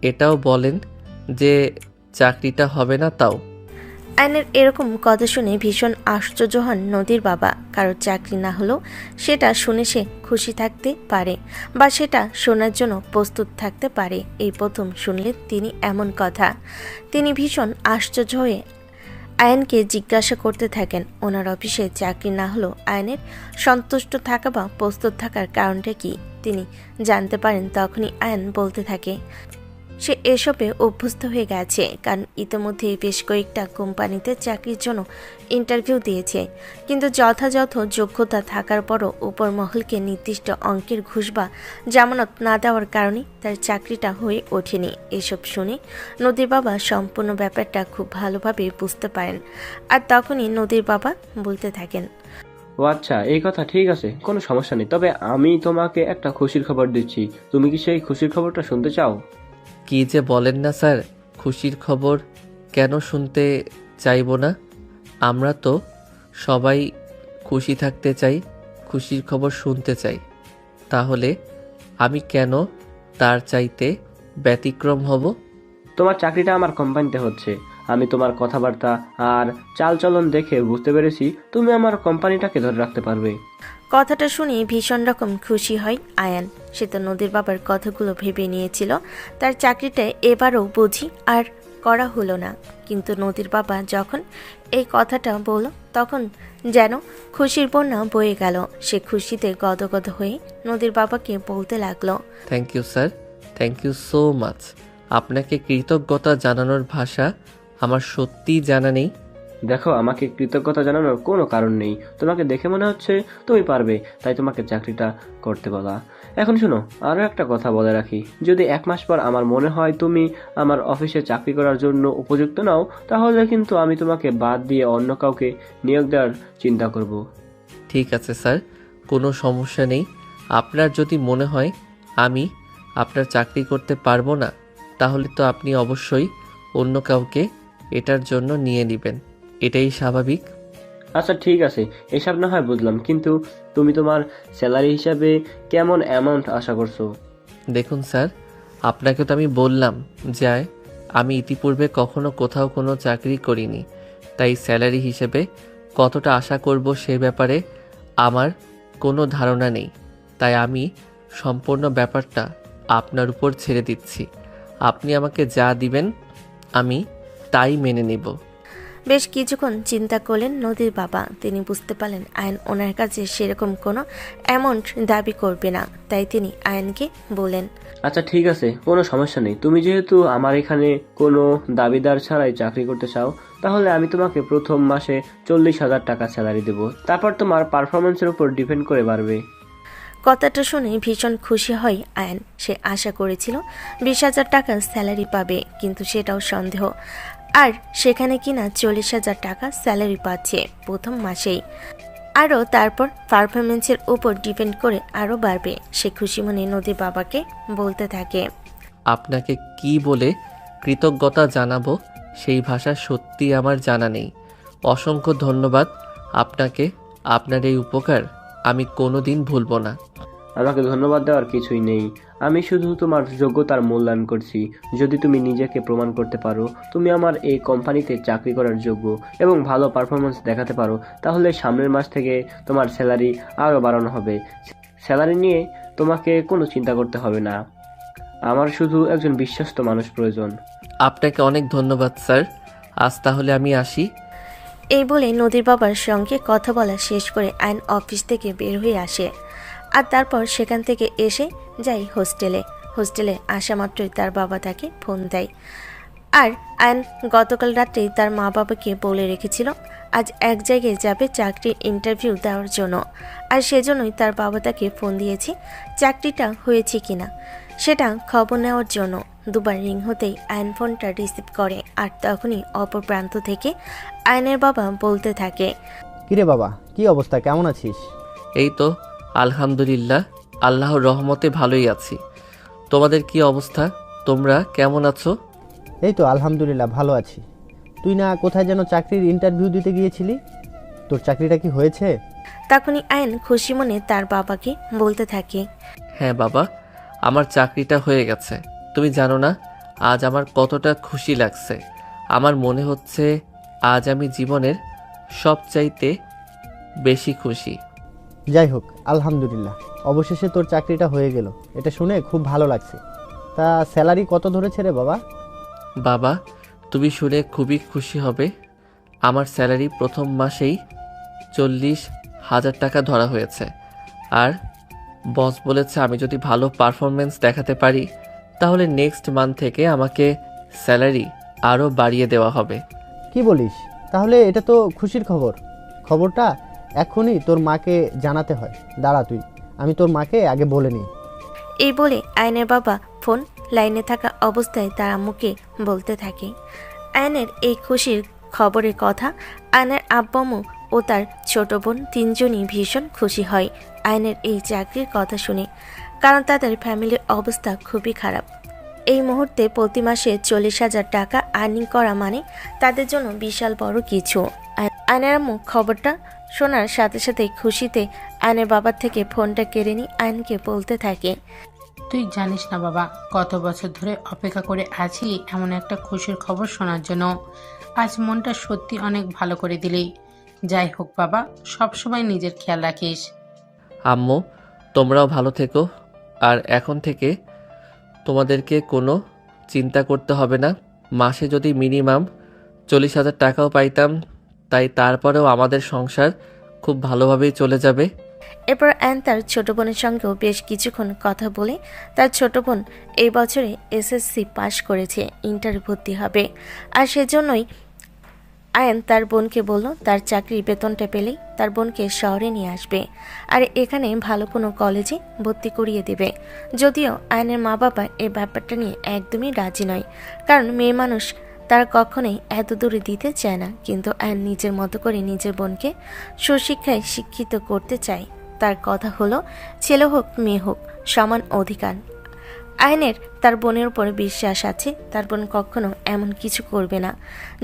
এটাও বলেন যে চাকরিটা হবে না তাও। আয়নের এরকম কথা শুনে ভীষণ আশ্চর্য হন নদীর বাবা। কারোর চাকরি না হলেও সেটা শুনে সে খুশি থাকতে পারে বা সেটা শোনার জন্য প্রস্তুত থাকতে পারে, এই প্রথম শুনলেন তিনি এমন কথা। তিনি ভীষণ আশ্চর্য হয়ে আয়নকে জিজ্ঞাসা করতে থাকেন ওনার অফিসে চাকরি না হলেও আয়নের সন্তুষ্ট থাকা বা প্রস্তুত থাকার কারণটা কি তিনি জানতে পারেন। তখনই আয়ন বলতে থাকে সে এসবে অভ্যস্ত হয়ে গেছে, কারণ ইতিমধ্যেই বেশ কয়েকটা কোম্পানিতে চাকরির জন্য ইন্টারভিউ দিয়েছে। কিন্তু যথাযথ যোগ্যতা থাকার পরও উপর মহলকে নির্দিষ্ট অঙ্কের ঘুষ বা জামানত না দেওয়ার কারণে তার চাকরিটা হয়ে ওঠেনি। এসব শুনে নদীর বাবা সম্পূর্ণ ব্যাপারটা খুব ভালোভাবে বুঝতে পারেন। আর তখনই নদীর বাবা বলতে থাকেন, ও আচ্ছা, এই কথা, ঠিক আছে, কোনো সমস্যা নেই। তবে আমি তোমাকে একটা খুশির খবর দিচ্ছি, তুমি কি সেই খুশির খবরটা শুনতে চাও? কি যে বলেন না স্যার, খুশির খবর কেন শুনতে চাইব না? আমরা তো সবাই খুশি থাকতে চাই, খুশির খবর শুনতে চাই। তাহলে আমি কেন তার চাইতে ব্যতিক্রম হব? তোমার চাকরিটা আমার কোম্পানিতে হচ্ছে। আমি তোমার কথাবার্তা আর চালচলন দেখে বুঝতে পেরেছি তুমি আমার কোম্পানিটাকে ধরে রাখতে পারবে। কথাটা শুনে ভীষণ রকম খুশি হয় আয়ান। সে তো নদীর বাবার কথাগুলো ভেবে নিয়েছিল তার চাকরিটা এবারও বুঝি আর করা হলো না। কিন্তু নদীর বাবা যখন এই কথাটা বলল তখন যেন খুশির বন্যা বয়ে গেল। সে খুশিতে গদগদ হয়ে নদীর বাবাকে বলতে লাগলো, thank you sir, thank you so much. আপনাকে কৃতজ্ঞতা জানানোর ভাষা আমার সত্যিই জানা নেই। দেখো, আমাকে কৃতজ্ঞতা জানানোর কোনো কারণ নেই। তোমাকে দেখে মনে হচ্ছে তুমি পারবে, তাই তোমাকে চাকরিটা করতে বলা। এখন শোনো, আরও একটা কথা বলে রাখি, যদি 1 মাস পর আমার মনে হয় তুমি আমার অফিসে চাকরি করার জন্য উপযুক্ত নাও, তাহলে কিন্তু আমি তোমাকে বাদ দিয়ে অন্য কাউকে নিয়োগ দেওয়ার চিন্তা করব। ঠিক আছে স্যার, কোনো সমস্যা নেই। আপনার যদি মনে হয় আমি আপনার চাকরি করতে পারবো না, তাহলে তো আপনি অবশ্যই অন্য কাউকে এটার জন্য নিয়ে নেবেন, এটাই স্বাভাবিক। আচ্ছা ঠিক আছে, এসব না হয় বুঝলাম, কিন্তু তুমি তোমার স্যালারি হিসাবে কেমন অ্যামাউন্ট আশা করছো? দেখুন স্যার, আপনাকে তো আমি বললাম যে আমি ইতিপূর্বে কখনো কোথাও কোনো চাকরি করিনি, তাই স্যালারি হিসেবে কতটা আশা করব সে ব্যাপারে আমার কোনো ধারণা নেই। তাই আমি সম্পূর্ণ ব্যাপারটা আপনার উপর ছেড়ে দিচ্ছি। আপনি আমাকে যা দিবেন আমি তাই মেনে নেব। বেশ কিছুক্ষণ চিন্তা করলেন নদীর বাবা। তিনি বুঝতে পারলেন আয়ন ওনার কাছে সেরকম কোনো অ্যামাউন্ট দাবি করবে না। তাই তিনি আয়নকে বলেন, আচ্ছা ঠিক আছে, কোনো সমস্যা নেই। তুমি যেহেতু আমার এখানে কোনো দাবিদার ছাড়াই চাকরি করতে চাও, তাহলে আমি তোমাকে প্রথম মাসে 40,000 টাকা স্যালারি দেবো। তারপর তোমার পারফরমেন্সের উপর ডিপেন্ড করে বাড়বে। কথাটা শুনে ভীষণ খুশি হয় আয়ান। সে আশা করেছিল 20,000 টাকা স্যালারি পাবে, কিন্তু সেটাও সন্দেহ। আর সেখানে কিনা 40,000 টাকা স্যালারি পাচ্ছে প্রথম মাসেই। আরও তারপর পারফরমেন্সের উপর ডিপেন্ড করে আরও বাড়বে। সে খুশি মনে নদীর বাবাকে বলতে থাকে, আপনাকে কি বলে কৃতজ্ঞতা জানাবো সেই ভাষা সত্যি আমার জানা নেই। অসংখ্য ধন্যবাদ আপনাকে। আপনার এই উপকার আমি কোনোদিন ভুলব না। আমাকে ধন্যবাদ দেওয়ার কিছুই নেই। আমি শুধু তোমার যোগ্যতার মূল্যায়ন করছি। যদি তুমি নিজেকে প্রমাণ করতে পারো তুমি আমার এই কোম্পানিতে চাকরি করার যোগ্য এবং ভালো পারফরমেন্স দেখাতে পারো, তাহলে সামনের মাস থেকে তোমার স্যালারি আরও বাড়ানো হবে। স্যালারি নিয়ে তোমাকে কোনো চিন্তা করতে হবে না। আমার শুধু একজন বিশ্বস্ত মানুষ প্রয়োজন। আপনাকে অনেক ধন্যবাদ স্যার। আজ তাহলে আমি আসি। এই বলে নদীর বাবার সঙ্গে কথা বলা শেষ করে আইন অফিস থেকে বের হয়ে আসে। আর তারপর সেখান থেকে এসে যায় হোস্টেলে আসা মাত্রই তার বাবা তাকে ফোন দেয়। আর আয়ন গতকাল রাত্রেই তার মা বাবাকে বলে রেখেছিল আজ এক জায়গায় যাবে চাকরির ইন্টারভিউ দেওয়ার জন্য। আর সেজন্যই তার বাবা তাকে ফোন দিয়েছে চাকরিটা হয়েছে কিনা সেটা খবর নেওয়ার জন্য। দুবার রিং হতেই আয়ন ফোনটা রিসিভ করে। আর তখনই অপর প্রান্ত থেকে আয়নের বাবা বলতে থাকে, কিরে বাবা, কি অবস্থা, কেমন আছিস? এই তো আলহামদুলিল্লাহ, আল্লাহর রহমতে ভালোই আছি। তোমাদের কি অবস্থা? তোমরা কেমন আছো? এই তো আলহামদুলিল্লাহ ভালো আছি। তুই না কোথায় যেন চাকরির ইন্টারভিউ দিতে গিয়েছিলি, তোর চাকরিটা কি হয়েছে? তখনই আয়ন খুশি মনে তার বাবাকে বলতে থাকে, হ্যাঁ বাবা, আমার চাকরিটা হয়ে গেছে। তুমি জানো না আজ আমার কতটা খুশি লাগছে। আমার মনে হচ্ছে আজ আমি জীবনের সবচাইতে বেশি খুশি। যাই হোক আলহামদুলিল্লাহ, অবশেষে তোর চাকরিটা হয়ে গেল, এটা শুনে খুব ভালো লাগছে। তা স্যালারি কত ধরেছে রে বাবা? বাবা, তুমি শুনে খুবই খুশি হবে। আমার স্যালারি প্রথম মাসেই 40,000 টাকা ধরা হয়েছে। আর বস বলেছে আমি যদি ভালো পারফরমেন্স দেখাতে পারি তাহলে নেক্সট মান্থ থেকে আমাকে স্যালারি আরও বাড়িয়ে দেওয়া হবে। কি বলিস? তাহলে এটা তো খুশির খবর। খবরটা এখনই তোর মাকে জানাতে হয়। দাঁড়া তুই, আমি তোর মাকে আগে বলে নিই। এই বলে আয়নের বাবা ফোন লাইনে থাকা অবস্থায় তার আম্মুকে বলতে থাকে। আয়নের এই খুশির খবরের কথা আয়নের আব্বাম্মু ও তার ছোট বোন তিনজনই ভীষণ খুশি হয় আয়নের এই চাকরির কথা শুনে, কারণ তাদের ফ্যামিলির অবস্থা খুবই খারাপ। এই মুহূর্তে প্রতি মাসে 40,000 টাকা আর্নিং করা মানে তাদের জন্য বিশাল বড় কিছু। আয়নের আম্মু খবরটা শোনার সাথে সাথেই খুশিতে আয়নের বাবার থেকে ফোনটা কেড়ে নিয়ে আয়নকে বলতে থাকে, তুই জানিস না বাবা, কত বছর ধরে অপেক্ষা করে আছি এমন একটা খুশির খবর শোনার জন্য। আজ মনটা সত্যি অনেক ভালো করে দিলি। যাই হোক বাবা, সবসময় নিজের খেয়াল রাখিস। আম্মু, তোমরাও ভালো থেকো। আর এখন থেকে তোমাদেরকে কোনো চিন্তা করতে হবে না। মাসে যদি মিনিমাম 40,000 টাকাও পাইতাম তাই তারপরেও আমাদের সংসার খুব ভালোভাবেই চলে যাবে। এরপর অ্যান তার ছোট বোনের সঙ্গেও বেশ কিছুক্ষণ কথা বলে তার ছোট বোন এই বছরে এসএসসি পাশ করেছে, ইন্টারে ভর্তি হবে। আর সেজন্যই আয়ন তার বোনকে বলল তার চাকরির বেতনটা পেলেই তার বোনকে শহরে নিয়ে আসবে আর এখানে ভালো কোনো কলেজে ভর্তি করিয়ে দেবে। যদিও আয়নের মা বাবা এই ব্যাপারটা নিয়ে একদমই রাজি নয়, কারণ মেয়ে মানুষ তারা কখনোই এত দূরে দিতে চায় না। কিন্তু আয়ন নিজের মতো করে নিজের বোনকে সুশিক্ষায় শিক্ষিত করতে চায়। তার কথা হলো ছেলে হোক মেয়ে হোক সমান অধিকার। আয়নের তার বোনের উপর বিশ্বাস আছে, তার বোন কখনো এমন কিছু করবে না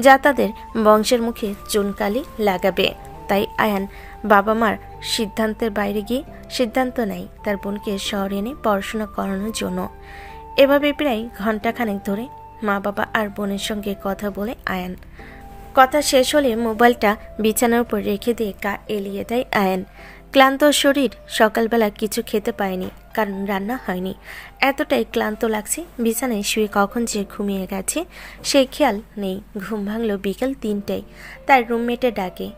যা তাদের বংশের মুখে চুনকালি লাগাবে। তাই আয়ান বাবা মার সিদ্ধান্তের বাইরে গিয়ে সিদ্ধান্ত নেয় তার বোনকে শহরে এনে পড়াশোনা করানোর জন্য। এভাবে প্রায় ঘন্টাখানেক ধরে মা বাবা আর বোনের সঙ্গে কথা বলে আয়ান। কথা শেষ হলে মোবাইলটা বিছানার উপর রেখে দিয়ে গা এলিয়ে দেয় আয়ান। ক্লান্ত শরীর, সকালবেলা কিছু খেতে পায়নি কারণ রান্না হয়নি। এতটাই ক্লান্ত লাগছে, বিছানায় শুয়ে কখন যে ঘুমিয়ে গেছে সেই খেয়াল নেই। ঘুম ভাঙল বিকেল 3টায়। তার রুমমেটে ডাকে,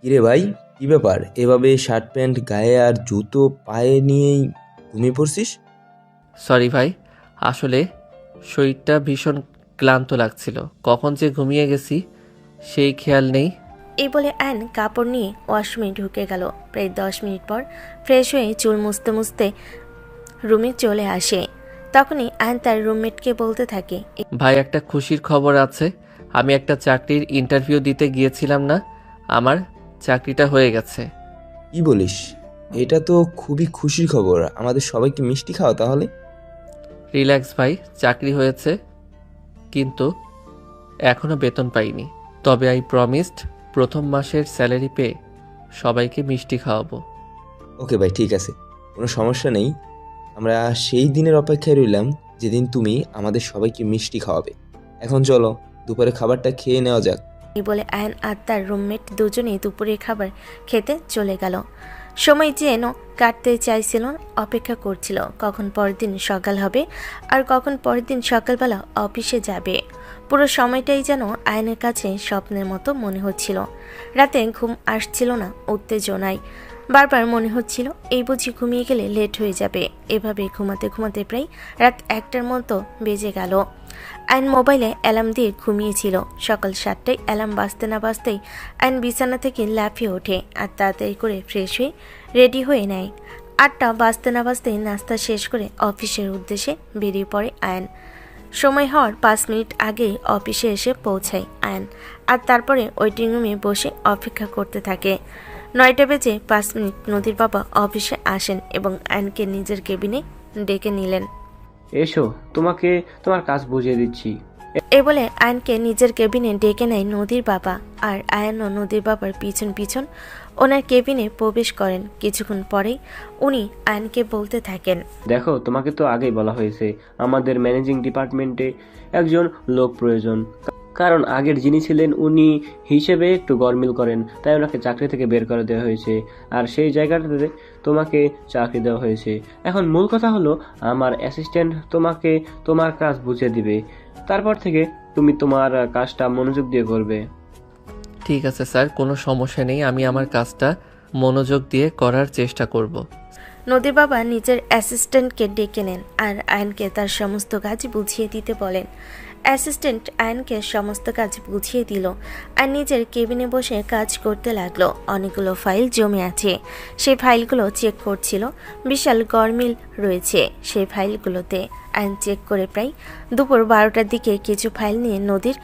কিরে ভাই, কি ব্যাপার? এভাবে শার্ট প্যান্ট গায়ে আর জুতো পায়ে নিয়েই ঘুমিয়ে পড়ছিস? সরি ভাই, আসলে শরীরটা ভীষণ ক্লান্ত লাগছিল, কখন যে ঘুমিয়ে গেছি সেই খেয়াল নেই। এই বলে অ্যান কাপড় নিয়ে ওয়াশরুমে ঢুকে গেল। প্রায় 10 মিনিট পর ফ্রেশ হয়ে চুল মুছতে মুছতে রুমে চলে আসে। তখনই অ্যান তার রুমমেটকে বলতে থাকে, ভাই একটা খুশির খবর আছে। আমি একটা চাকরির ইন্টারভিউ দিতে গিয়েছিলাম না, আমার চাকরিটা হয়ে গেছে। কি বলিস? এটা তো খুবই খুশির খবর। আমাদের সবাইকে মিষ্টি খাওয়া তাহলে। রিল্যাক্স ভাই, চাকরি হয়েছে কিন্তু এখনো বেতন পাইনি। তবে আই প্রমিসড প্রথম মাসের স্যালারি পেয়ে সবাইকে মিষ্টি খাওয়াবো। ওকে ভাই, ঠিক আছে, কোনো সমস্যা নেই। আমরা সেই দিনের অপেক্ষায় রইলাম যেদিন তুমি আমাদের সবাইকে মিষ্টি খাওয়াবে। এখন চলো দুপুরে খাবারটা খেয়ে নেওয়া যাক। এই বলে অ্যান আর তার রুমমেট দুজনেই দুপুরের খাবার খেতে চলে গেল। সময় যেন কাটতে চাইছিল, অপেক্ষা করছিল কখন পরের দিন সকাল হবে আর কখন পরের দিন সকালবেলা অফিসে যাবে। পুরো সময়টাই যেন আয়নের কাছে স্বপ্নের মতো মনে হচ্ছিল। রাতে ঘুম আসছিল না, উত্তেজনায় বারবার মনে হচ্ছিল এই বুঝি ঘুমিয়ে গেলে লেট হয়ে যাবে। এভাবে ঘুমাতে ঘুমাতে প্রায় রাত 1টার মতো বেজে গেল। আইন মোবাইলে অ্যালার্ম দিয়ে ঘুমিয়েছিল। সকাল 7টায় অ্যালার্ম বাজতে না বাজতেই আইন বিছানা থেকে লাফিয়ে ওঠে আর তাড়াতাড়ি করে ফ্রেশ হয়ে রেডি হয়ে নেয়। 8টা বাজতে না বাজতেই নাস্তা শেষ করে অফিসের উদ্দেশ্যে বেরিয়ে পড়ে আয়ন। সময় হওয়ার 5 মিনিট আগেই অফিসে এসে পৌঁছায় আয়ন আর তারপরে ওয়েটিং রুমে বসে অপেক্ষা করতে থাকে। 9টা বেজে 5 মিনিট নদীর বাবা অফিসে আসেন এবং আয়নকে নিজের কেবিনে ডেকে নিলেন। এসো, তোমাকে তোমার কাজ বুঝিয়ে দিচ্ছি। এই বলে আয়নকে নিজের কেবিনে ডেকে নেয় নদীর বাবা আর আয়নও নদীর বাবার পিছন পিছন ওনার কেবিনে প্রবেশ করেন। কিছুক্ষণ পরেই উনি আয়নকে বলতে থাকেন, দেখো, তোমাকে তো আগেই বলা হয়েছে আমাদের ম্যানেজিং ডিপার্টমেন্টে একজন লোক প্রয়োজন। কারণ আগের যিনি ছিলেন উনি হিসেবে একটু গরমিল করেন, তাই ওনাকে চাকরি থেকে বের করে দেওয়া হয়েছে আর সেই জায়গাটাতে তোমাকে চাকরি দেওয়া হয়েছে। এখন মূল কথা হলো আমার অ্যাসিস্ট্যান্ট তোমাকে তোমার কাজ বুঝিয়ে দিবে, তারপর থেকে তুমি তোমার কাজটা মনোযোগ দিয়ে করবে। ঠিক আছে স্যার, কোনো সমস্যা নেই, আমি আমার কাজটা মনোযোগ দিয়ে করার চেষ্টা করব। নদীর বাবা নিজের অ্যাসিস্ট্যান্টকে ডেকে নেন আর আয়নকে তার সমস্ত কাজ বুঝিয়ে দিতে বলেন। অ্যাসিস্ট্যান্ট আয়নকে সমস্ত কাজ বুঝিয়ে দিল আর নিজের কেবিনে বসে কাজ করতে লাগলো। অনেকগুলো ফাইল জমে আছে, সেই ফাইলগুলো চেক করছিল। বিশাল গরমিল রয়েছে সেই ফাইলগুলোতে। আয়ন চেক করে প্রায় দুপুর 12টার দিকে কিছু ফাইল নিয়ে নদীর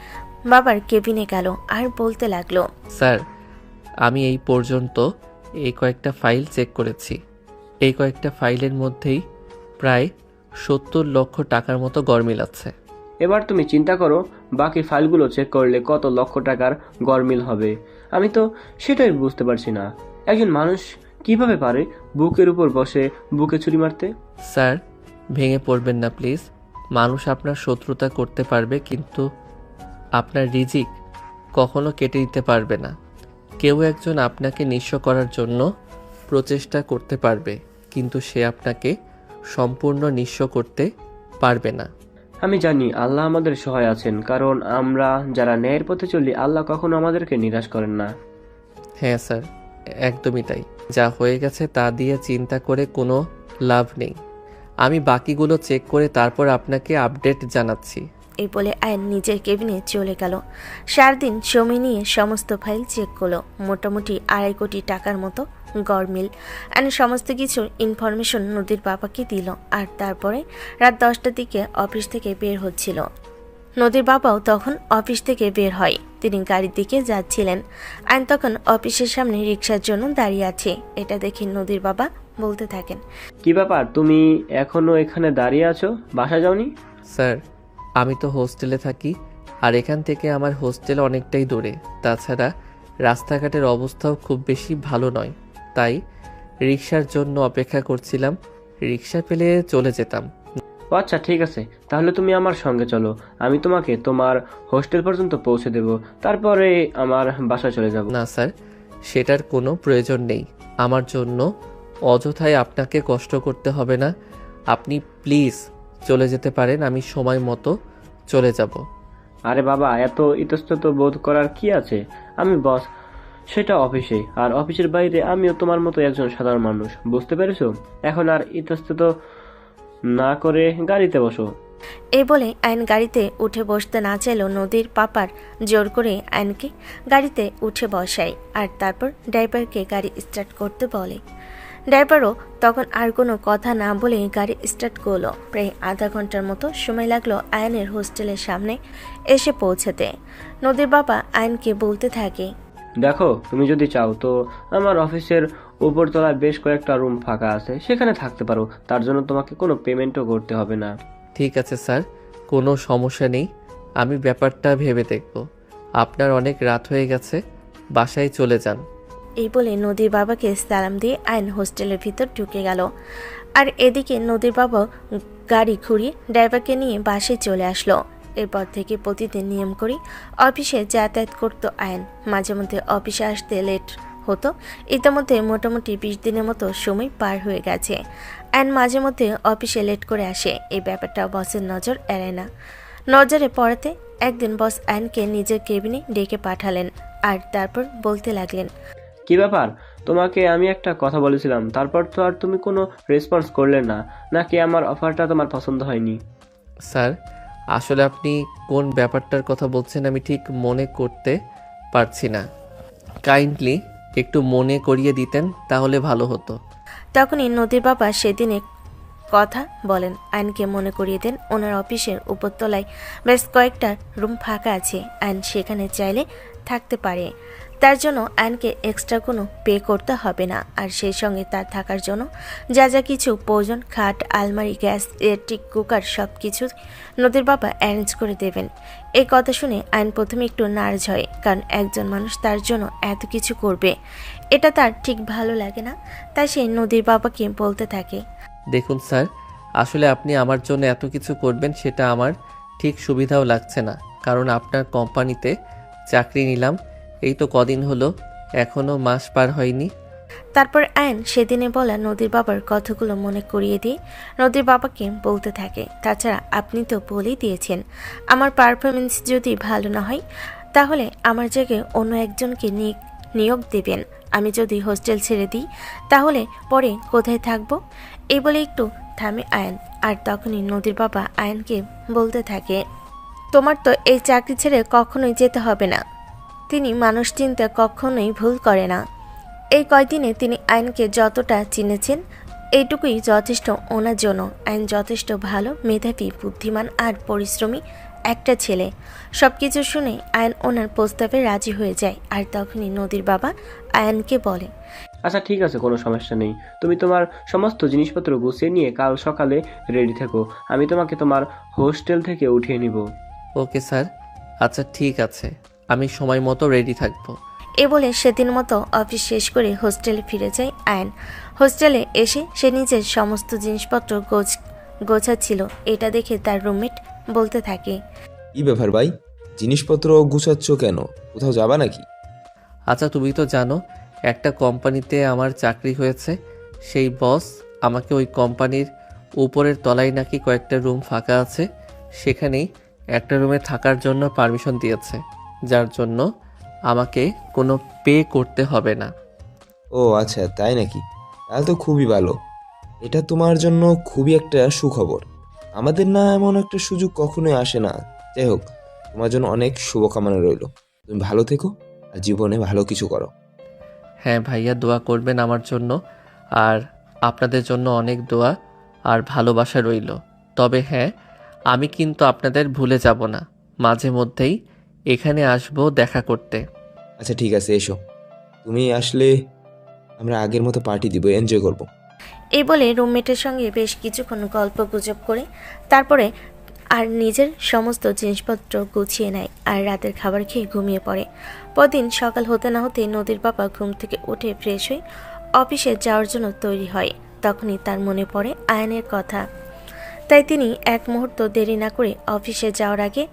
বাবার কেবিনে গেল আর বলতে লাগলো, স্যার, আমি এই পর্যন্ত এই কয়েকটা ফাইল চেক করেছি। এই কয়েকটা ফাইলের মধ্যেই প্রায় 70 লক্ষ টাকার মতো গরমিল আছে। এবার তুমি চিন্তা করো বাকি ফাইলগুলো চেক করলে কত লক্ষ টাকার গরমিল হবে। আমি তো সেটাই বুঝতে পারছি না, একজন মানুষ কিভাবে পারে বুকের উপর বসে বুকে ছুরি মারতে। স্যার, ভেঙে পড়বেন না প্লিজ। মানুষ আপনার শত্রুতা করতে পারবে কিন্তু আপনার রিজিক কখনো কেটে দিতে পারবে না। কেউ একজন আপনাকে নিঃস্ব করার জন্য প্রচেষ্টা করতে পারবে কিন্তু সে আপনাকে সম্পূর্ণ নিঃস্ব করতে পারবে না। আমি জানি আল্লাহ আমাদের সহায় আছেন, কারণ আমরা যারা ন্যায়ের পথে চলি আল্লাহ কখনো আমাদেরকে নিরাশ করেন না। হ্যাঁ স্যার, একদমই তাই। যা হয়ে গেছে তা দিয়ে চিন্তা করে কোনো লাভ নেই। আমি বাকিগুলো চেক করে তারপর আপনাকে আপডেট জানাচ্ছি। এই বলে আয়ন নিজের কেবিনে চলে গেল। 4 দিন সময় নিয়ে সমস্ত ফাইল চেক করলো। মোটামুটি 2.5 কোটি টাকার মতো গরমিল। আয়ন সমস্ত কিছু ইনফরমেশন নদীর বাবাকে দিল আর তারপরে রাত 10টার দিকে অফিস থেকে বের হচ্ছিল। নদীর বাবাও তখন অফিস থেকে বের হয়। তিনি গাড়ির দিকে যাচ্ছিলেন। আয়ন তখন অফিসের সামনে রিক্সার জন্য দাঁড়িয়ে আছে। এটা দেখে নদীর বাবা বলতে থাকেন, কি ব্যাপার, তুমি এখনো এখানে দাঁড়িয়ে আছো, বাসা যাওনি? স্যার, আমি তো হোস্টেলে থাকি আর এখান থেকে আমার হোস্টেল অনেকটাই দূরে। তাছাড়া রাস্তাঘাটের অবস্থাও খুব বেশি ভালো নয়, তাই রিক্সার জন্য অপেক্ষা করছিলাম। রিক্সা পেলে চলে যেতাম। ও আচ্ছা, ঠিক আছে, তাহলে তুমি আমার সঙ্গে চলো, আমি তোমাকে তোমার হোস্টেল পর্যন্ত পৌঁছে দেব, তারপরে আমার বাসায় চলে যাব। না স্যার, সেটার কোনো প্রয়োজন নেই। আমার জন্য অযথায় আপনাকে কষ্ট করতে হবে না। আপনি প্লিজ চলে যেতে পারেন, আমি সময় মতো চলে যাব। আরে বাবা, এত ইতস্তত বোধ করার কি আছে? আমি বস, সেটা অফিসে, আর অফিসের বাইরে আমিও তোমার মতো একজন সাধারণ মানুষ, বুঝতে পেরেছো? এখন আর ইতস্তত না করে গাড়িতে বসো। এই বলে আইন গাড়িতে উঠে বসতে না চাইলেও নদীর পাপার জোর করে আইনকে গাড়িতে উঠে বসায় আর তারপর ড্রাইভারকে গাড়ি স্টার্ট করতে বলে। ড্রাইভারও তখন আর কোনো কথা না বলে গাড়ি স্টার্ট করলো। প্রায় আধা ঘন্টার মতো সময় লাগলো আয়নের হোস্টেলের সামনে এসে পৌঁছাতে। নদীর বাবা আয়নকে বলতে থাকে, দেখো, তুমি যদি চাও তো আমার অফিসের উপরতলায় বেশ কয়েকটা রুম ফাঁকা আছে, সেখানে থাকতে পারো। তার জন্য তোমাকে কোনো পেমেন্টও করতে হবে না। ঠিক আছে স্যার, কোনো সমস্যা নেই, আমি ব্যাপারটা ভেবে দেখব। আপনার অনেক রাত হয়ে গেছে, বাসায় চলে যান। এই বলে নদীর বাবাকে সালাম দিয়ে আইন হোস্টেলের ভিতর ঢুকে গেল। আর এদিকে নদীর বাবা গাড়ি ঘুরিয়ে ড্রাইভারকে নিয়ে বাসায় চলে আসলো। এরপর থেকে প্রতিদিন নিয়ম করে অফিসে যাতায়াত করত আয়ন। মাঝে মধ্যে অফিসে আসতে লেট হতো। ইতিমধ্যে মোটামুটি 20 দিনের মতো সময় পার হয়ে গেছে। আয়ন মাঝে মধ্যে অফিসে লেট করে আসে। এই ব্যাপারটা বসের নজর এড়ায় না। নজরে পড়াতে একদিন বস আয়নকে নিজের কেবিনে ডেকে পাঠালেন আর তারপর বলতে লাগলেন, কি ব্যাপার, তোমাকে আমি একটা কথা বলেছিলাম, তারপর তো আর তুমি কোনো রেসপন্স করলে না, নাকি আমার অফারটা তোমার পছন্দ হয়নি? স্যার, আসলে আপনি কোন ব্যাপারটার কথা বলছেন আমি ঠিক মনে করতে পারছি না। কাইন্ডলি একটু মনে করিয়ে দিতেন তাহলে ভালো হতো। তখনই নদীর বাবা সেদিনে কথা বলেন। আইনকে মনে করিয়ে দেন ওনার অফিসের উপরতলায় বেশ কয়েকটা রুম ফাঁকা আছে, আইন সেখানে চাইলে থাকতে পারে। তার জন্য আইনকে এক্সট্রা কোনো পে করতে হবে না। আর সেই সঙ্গে তার থাকার জন্য যা যা কিছু প্রয়োজন, খাট, আলমারি, গ্যাস, ইলেকট্রিক কুকার সব কিছু নদীর বাবা অ্যারেঞ্জ করে দেবেন। এই কথা শুনে আইন প্রথমে একটু নার্ভাস হয়, কারণ একজন মানুষ তার জন্য এত কিছু করবে এটা তার ঠিক ভালো লাগে না। তাই সে নদীর বাবাকে বলতে থাকে, দেখুন স্যার, আসলে আপনি আমার জন্য এত কিছু করবেন সেটা আমার ঠিক সুবিধাও লাগছে না, কারণ আপনার কোম্পানিতে চাকরি নিলাম এই তো কদিন হলো, এখনও মাস পার হয়নি। তারপর আয়ন সেদিনে বলা নদীর বাবার কথাগুলো মনে করিয়ে দিয়ে নদীর বাবাকে বলতে থাকে, তাছাড়া আপনি তো বলেই দিয়েছেন আমার পারফরমেন্স যদি ভালো না হয় তাহলে আমার জায়গায় অন্য একজনকে নিয়োগ দেবেন। আমি যদি হোস্টেল ছেড়ে দিই তাহলে পরে কোথায় থাকবো? এই বলে একটু থামে আয়ন। আর তখনই নদীর বাবা আয়নকে বলতে থাকে, তোমার তো এই চাকরি ছেড়ে কখনোই যেতে হবে না। তিনি মানুষ চিনতে কখনোই ভুল করে না। এই কয়দিনে তিনি আইনকে যতটা চিনেছেন এইটুকুই যথেষ্ট ওনার জন্য। আইন যথেষ্ট ভালো, মেধাবী, বুদ্ধিমান আর পরিশ্রমী একটা ছেলে। সব কিছু শুনে আয়ন ওনার প্রস্তাবে রাজি হয়ে যায়। আর তখনই নদীর বাবা আয়নকে বলে, আচ্ছা ঠিক আছে, কোনো সমস্যা নেই। তুমি তোমার সমস্ত জিনিসপত্র গুছিয়ে নিয়ে কাল সকালে রেডি থেকো, আমি তোমাকে তোমার হোস্টেল থেকে উঠিয়ে নিব। ওকে স্যার, আচ্ছা ঠিক আছে, আমি সময় মতো রেডি থাকবো। এ বলে সেদিন মতো অফিস শেষ করে হোস্টেলে ফিরে যায় আয়ন। হোস্টেলে এসে সে নিজের সমস্ত জিনিসপত্র গোছাচ্ছিল। এটা দেখে তার রুমমেট বলতে থাকে, কি ব্যাপার ভাই, জিনিসপত্র গুছাচ্ছ কেন? কোথাও যাবা নাকি? আচ্ছা তুমি তো জানো একটা কোম্পানিতে আমার চাকরি হয়েছে, সেই বস আমাকে ওই কোম্পানির উপরের তলায় নাকি কয়েকটা রুম ফাঁকা আছে, সেখানেই একটা রুমে থাকার জন্য পারমিশন দিয়েছে, যার জন্য আমাকে কোনো পে করতে হবে না। ও আচ্ছা, তাই নাকি? তাহলে তো খুবই ভালো। এটা তোমার জন্য খুবই একটা সুখবর। আমাদের না এমন একটা সুযোগ কখনোই আসে না। যাই হোক, তোমার জন্য অনেক শুভকামনা রইল। তুমি ভালো থেকো আর জীবনে ভালো কিছু করো। হ্যাঁ ভাইয়া, দোয়া করবেন আমার জন্য, আর আপনাদের জন্য অনেক দোয়া আর ভালোবাসা রইল। তবে হ্যাঁ, আমি কিন্তু আপনাদের ভুলে যাব না, মাঝে মধ্যেই এখানে আসবো দেখা করতে। আচ্ছা ঠিক আছে, এসো। তুমি আসলে আমরা আগের মতো পার্টি দিব, এনজয় করব। এই বলে রুমমেটের সঙ্গে বেশ কিছুক্ষণ গল্প গুজব করে তারপরে আর নিজের সমস্ত জিনিসপত্র গুছিয়ে নেয় আর রাতের খাবার খেয়ে ঘুমিয়ে পড়ে। পরদিন সকাল হতে না হতে নদীর বাবা ঘুম থেকে উঠে ফ্রেশ হয়ে অফিসে যাওয়ার জন্য তৈরি হয়। তখনই তার মনে পড়ে আয়নের কথা। তাই তিনি এক মুহূর্ত দেরি না করে অফিসে যাওয়ার আগে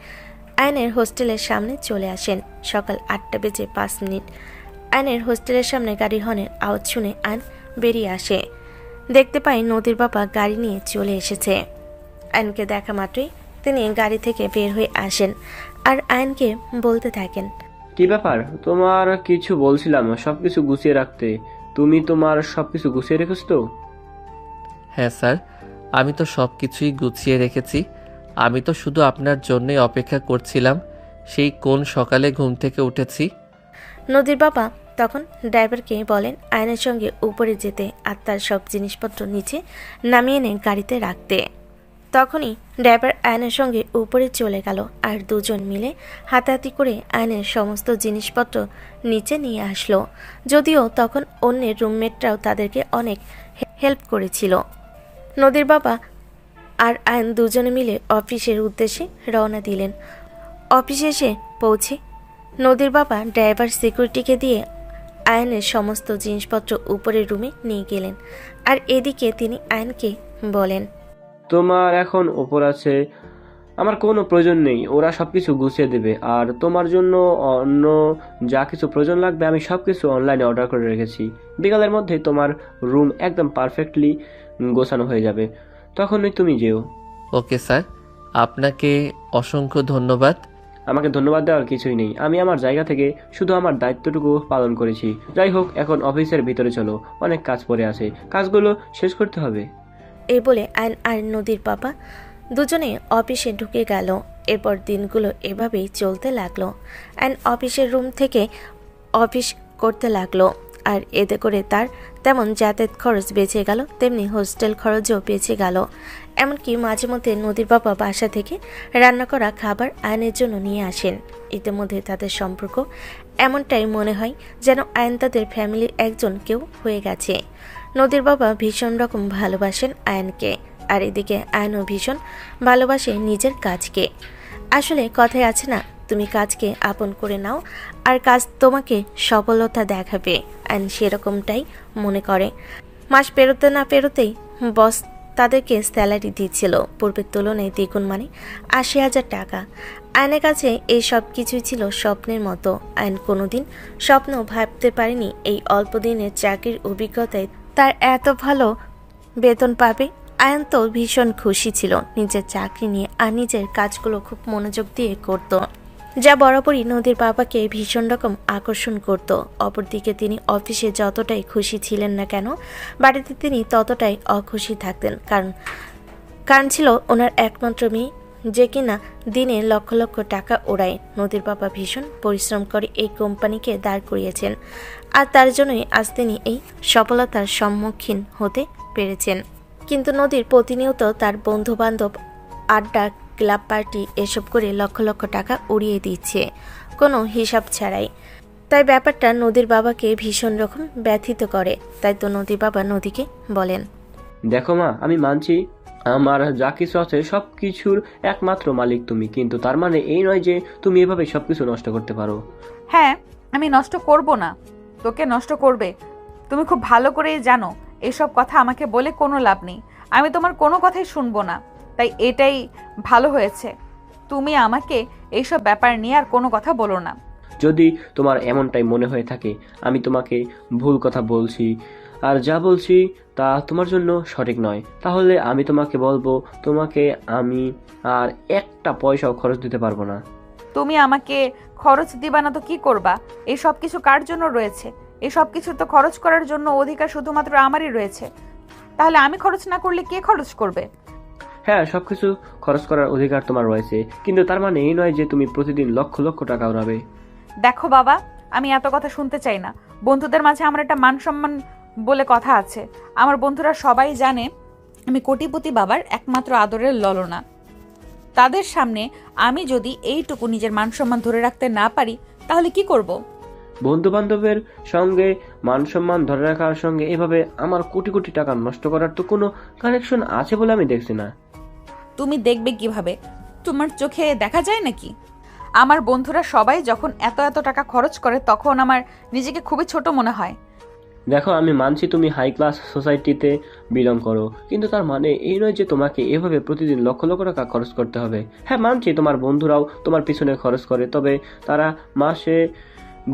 আয়নের হোস্টেলের সামনে চলে আসেন। সকাল 8:05। আয়নের হোস্টেলের সামনে গাড়ির হর্নের আওয়াজ শুনে আয়ন বেরিয়ে আসে। দেখতে পাই নদীর বাবা গাড়ি নিয়ে চলে এসেছে। আয়নকে দেখা মাত্রই তিনি গাড়ি থেকে বের হয়ে আসেন আর আয়নকে বলতে থাকেন, কি ব্যাপার, তোমার কিছু বলছিলাম সবকিছু গুছিয়ে রাখতে, তুমি তোমার সবকিছু গুছিয়ে রেখেছো তো? হ্যাঁ স্যার, আমি তো সব কিছুই গুছিয়ে রেখেছি। আমি তো শুধু আপনার জন্যই অপেক্ষা করছিলাম। সেই কোন সকালে ঘুম থেকে উঠেছি। নদীর বাবা তখন ড্রাইভারকে বলেন আয়নের সঙ্গে উপরে যেতে আর তার সব জিনিসপত্র নিচে নামিয়ে এনে গাড়িতে রাখতে। তখনই ড্রাইভার আয়নের সঙ্গে উপরে চলে গেল আর দুজন মিলে হাতাহাতি করে আয়নের সমস্ত জিনিসপত্র নিচে নিয়ে আসলো। যদিও তখন অন্যের রুমমেটরাও তাদেরকে অনেক হেল্প করেছিল। নদীর বাবা আর আয়ন দুজনে মিলে অফিসের উদ্দেশ্যে রওনা দিলেন। অফিসে এসে পৌঁছে নদীর বাবা ড্রাইভার সিকিউরিটিকে দিয়ে আয়নের সমস্ত জিনিসপত্র উপরের রুমে নিয়ে গেলেন। আর এদিকে তিনি আয়নকে বলেন, তোমার এখন ওপর আছে, আমার কোনো প্রয়োজন নেই, ওরা সব কিছু গুছিয়ে দেবে। আর তোমার জন্য অন্য যা কিছু প্রয়োজন লাগবে আমি সব কিছু অনলাইনে অর্ডার করে রেখেছি। বিকালের মধ্যে তোমার রুম একদম পারফেক্টলি গোছানো হয়ে যাবে, তখনই তুমি যেও। ওকে স্যার, আপনাকে অসংখ্য ধন্যবাদ। আমাকে ধন্যবাদ দেওয়ার কিছুই নেই, আমি আমার জায়গা থেকে শুধু আমার দায়িত্বটুকু পালন করেছি। যাই হোক, এখন অফিসের ভিতরে চলো, অনেক কাজ পড়ে আছে, কাজগুলো শেষ করতে হবে। এই বলে আয়ন আর নদীর বাবা দুজনে অফিসে ঢুকে গেল। এরপর দিনগুলো এভাবেই চলতে লাগলো। আয়ন অফিসের রুম থেকে অফিস করতে লাগলো। আর এতে করে তার তেমন যাতায়াত খরচ বেঁচে গেল, তেমনি হোস্টেল খরচও বেঁচে গেল। এমনকি মাঝে মধ্যে নদীর বাবা বাসা থেকে রান্না করা খাবার আয়নের জন্য নিয়ে আসেন। ইতিমধ্যে তাদের সম্পর্ক এমনটাই মনে হয় যেন আয়ন তাদের ফ্যামিলির একজন কেউ হয়ে গেছে। নদীর বাবা ভীষণ রকম ভালোবাসেন আয়নকে, আর এদিকে আয়নও ভীষণ ভালোবাসে নিজের কাজকে। আসলে কথায় আছে না, তুমি কাজকে আপন করে নাও আর কাজ তোমাকে সফলতা দেখাবে। আয়ন সেরকমটাই মনে করে। মাস পেরোতে না পেরোতেই বস তাদেরকে স্যালারি দিচ্ছিল পূর্বের তুলনায় দ্বিগুণ, মানে ৮০,০০০ টাকা। আয়নের কাছে এই সব কিছুই ছিল স্বপ্নের মতো। আয়ন কোনোদিন স্বপ্ন ভাবতে পারেনি এই অল্প দিনের চাকরির অভিজ্ঞতায় তার এত ভালো বেতন পাবে। আয়ন তো ভীষণ খুশি ছিল নিজের চাকরি নিয়ে আর নিজের কাজগুলো খুব মনোযোগ দিয়ে করত, যা বরাবরই নদীর বাবাকে ভীষণ রকম আকর্ষণ করত। অপরদিকে তিনি অফিসে যতটাই খুশি ছিলেন না কেন, বাড়িতে তিনি ততটাই অখুশি থাকতেন। কারণ ছিল ওনার একমাত্র মেয়ে, যে কিনা দিনে লক্ষ লক্ষ টাকা ওড়ায়। নদীর বাবা ভীষণ পরিশ্রম করে এই কোম্পানিকে দাঁড় করিয়েছেন, আর তার জন্যই আজ তিনি এই সফলতার সম্মুখীন হতে পেরেছেন। কিন্তু নদীর প্রতিনিয়ত তার বন্ধু বান্ধব, আড্ডা, ক্লাব পার্টি এসব করে লক্ষ লক্ষ টাকা উড়িয়ে দিচ্ছে কোনো হিসাব ছাড়াই। তাই ব্যাপারটা নদীর বাবাকে ভীষণ রকম ব্যথিত করে। তাই তো নদীর বাবা নদীকে বলেন, দেখো মা, আমি মানছি আমার যা কিছু আছে সব কিছুর একমাত্র মালিক তুমি, কিন্তু তার মানে এই নয় যে তুমি এভাবে সবকিছু নষ্ট করতে পারো। হ্যাঁ, আমি নষ্ট করব না, তোকে নষ্ট করবে। তুমি খুব ভালো করেই জানো এসব কথা আমাকে বলে কোনো লাভ নেই, আমি তোমার কোনো কথাই শুনবো না। তাই এটাই ভালো হয়েছে, তুমি আমাকে এইসব ব্যাপার নিয়ে আর কোনো কথা বলো না। যদি তোমার এমনটাই মনে হয়ে থাকে আমি তোমাকে ভুল কথা বলছি আর যা বলছি তা তোমার জন্য সঠিক নয়, তাহলে আমি তোমাকে বলবো, তোমাকে আমি আর একটা পয়সাও খরচ দিতে পারবো না। তুমি আমাকে খরচ দিবা না তো কি করবা? এই সব কিছু কার জন্য রয়েছে? এই সব কিছু তো খরচ করার জন্য অধিকার শুধুমাত্র আমারই রয়েছে। তাহলে আমি খরচ না করলে কে খরচ করবে? হ্যাঁ, সবকিছু খরচ করার অধিকার তোমার রয়েছে, কিন্তু তার মানে এই নয় যে তুমি প্রতিদিন লক্ষ লক্ষ টাকা উড়াবে। দেখো বাবা, আমি এত কথা শুনতে চাই না। বন্ধুদের মাঝে আমার একটা মান সম্মান বলে কথা আছে। আমার বন্ধুরা সবাই জানে আমি কোটিপতি বাবার একমাত্র আদরের ললনা। তাদের সামনে আমি যদি এইটুকু নিজের মান সম্মান ধরে রাখতে না পারি তাহলে কি করব? বন্ধু বান্ধবের সঙ্গে মান সম্মান ধরে রাখার সঙ্গে এভাবে আমার কোটি কোটি টাকা নষ্ট করার তো কোনো কানেকশন আছে বলে আমি দেখছি না। তুমি দেখবে কিভাবে? তোমার চোখে দেখা যায় নাকি? আমার বন্ধুরা সবাই যখন এত এত টাকা খরচ করে তখন আমার নিজেকে খুবই ছোট মনে হয়। দেখো, আমি মানছি তুমি হাই ক্লাস সোসাইটিতে বিলং করো, কিন্তু তার মানে এই নয় যে তোমাকে এভাবে প্রতিদিন লক্ষ লক্ষ টাকা খরচ করতে হবে। হ্যাঁ, মানছি তোমার বন্ধুরাও তোমার পিছনে খরচ করে, তবে তারা মাসে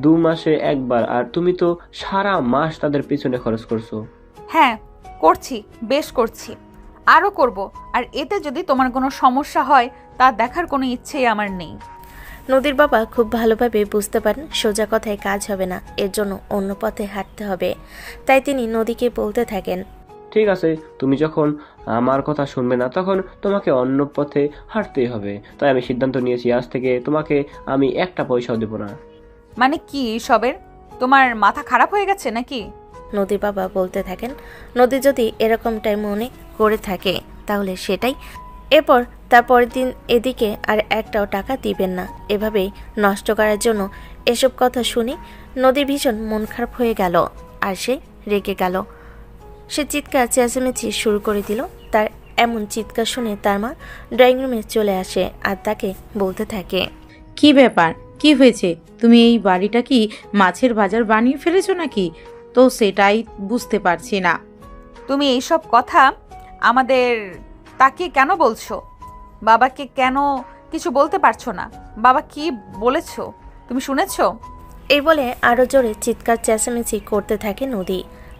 2 মাসে একবার, আর তুমি তো সারা মাস তাদের পিছনে খরচ করছো। হ্যাঁ করছি, বেশ করছি, আরও করব। আর এতে যদি তোমার কোনো সমস্যা হয় তা দেখার কোনো ইচ্ছেই আমার নেই। নদীর বাবা খুব ভালোভাবে বুঝতে পারেন সোজা কথায় কাজ হবে না, এর জন্য অন্য পথে হাঁটতে হবে। তাই তিনি নদীকে বলতে থাকেন, ঠিক আছে, তুমি যখন আমার কথা শুনবে না তখন তোমাকে অন্য পথে হাঁটতেই হবে। তাই আমি সিদ্ধান্ত নিয়েছি আজ থেকে তোমাকে আমি একটা পয়সাও দেবো না। মানে কি সবের? তোমার মাথা খারাপ হয়ে গেছে নাকি? নদীর বাবা বলতে থাকেন। নদী যদি এরকমটাই মনে করে থাকে তাহলে সেটাই। এরপর তার পরের দিন এদিকে আর একটাও টাকা দিবেন না। এভাবেই নষ্ট করার জন্য এসব কথা শুনে নদীর ভীষণ মন খারাপ হয়ে গেল আর সে রেগে গেল। সে চিৎকার চেঁচামেচি শুরু করে দিল। তার এমন চিৎকার শুনে তার মা ড্রয়িং রুমে চলে আসে আর তাকে বলতে থাকে, কি ব্যাপার, কি হয়েছে? তুমি এই বাড়িটা কি মাছের বাজার বানিয়ে ফেলেছো নাকি? তো সেটাই বুঝতে পারছি না। তুমি এইসব কথা আমাদের তাকিয়ে কেন বলছো? বাবাকে কেন কিছু বলতে পারছো না? বাবা কি বলেছো তুমি শুনেছো? এই বলে আরও জোরে চিৎকার চেঁচামেচি করতে থাকে নদী।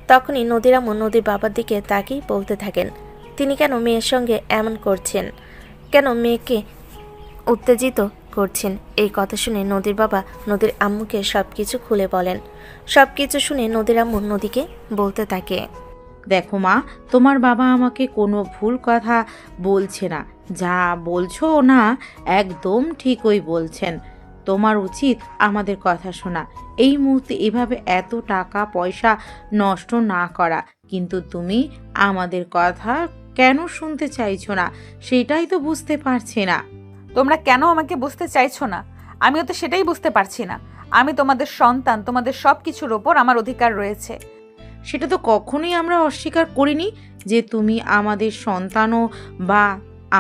তখনই নদীর আম্মু নদীর বাবার দিকে তাকিয়ে বলতে থাকেন, তিনি কেন মেয়ের সঙ্গে এমন করছেন, কেন মেয়েকে উত্তেজিত করছেন। এই কথা শুনে নদীর বাবা নদীর আম্মুকে সব কিছু খুলে বলেন। সব কিছু শুনে নদীর আম্মু নদীকে বলতে থাকে, দেখো মা, তোমার বাবা আমাকে কোনো ভুল কথা বলছে না। যা বলছো না একদম ঠিকই বলছেন। তোমার উচিত আমাদের কথা শোনা। এই মুহূর্তে এভাবে এত টাকা পয়সা নষ্ট না করা। কিন্তু তুমি আমাদের কথা কেন শুনতে চাইছো না সেটাই তো বুঝতে পারছি না। তোমরা কেন আমাকে বুঝতে চাইছো না? আমিও তো সেটাই বুঝতে পারছি না। আমি তোমাদের সন্তান, তোমাদের সব কিছুর ওপর আমার অধিকার রয়েছে। সেটা তো কখনোই আমরা অস্বীকার করিনি যে তুমি আমাদের সন্তানও বা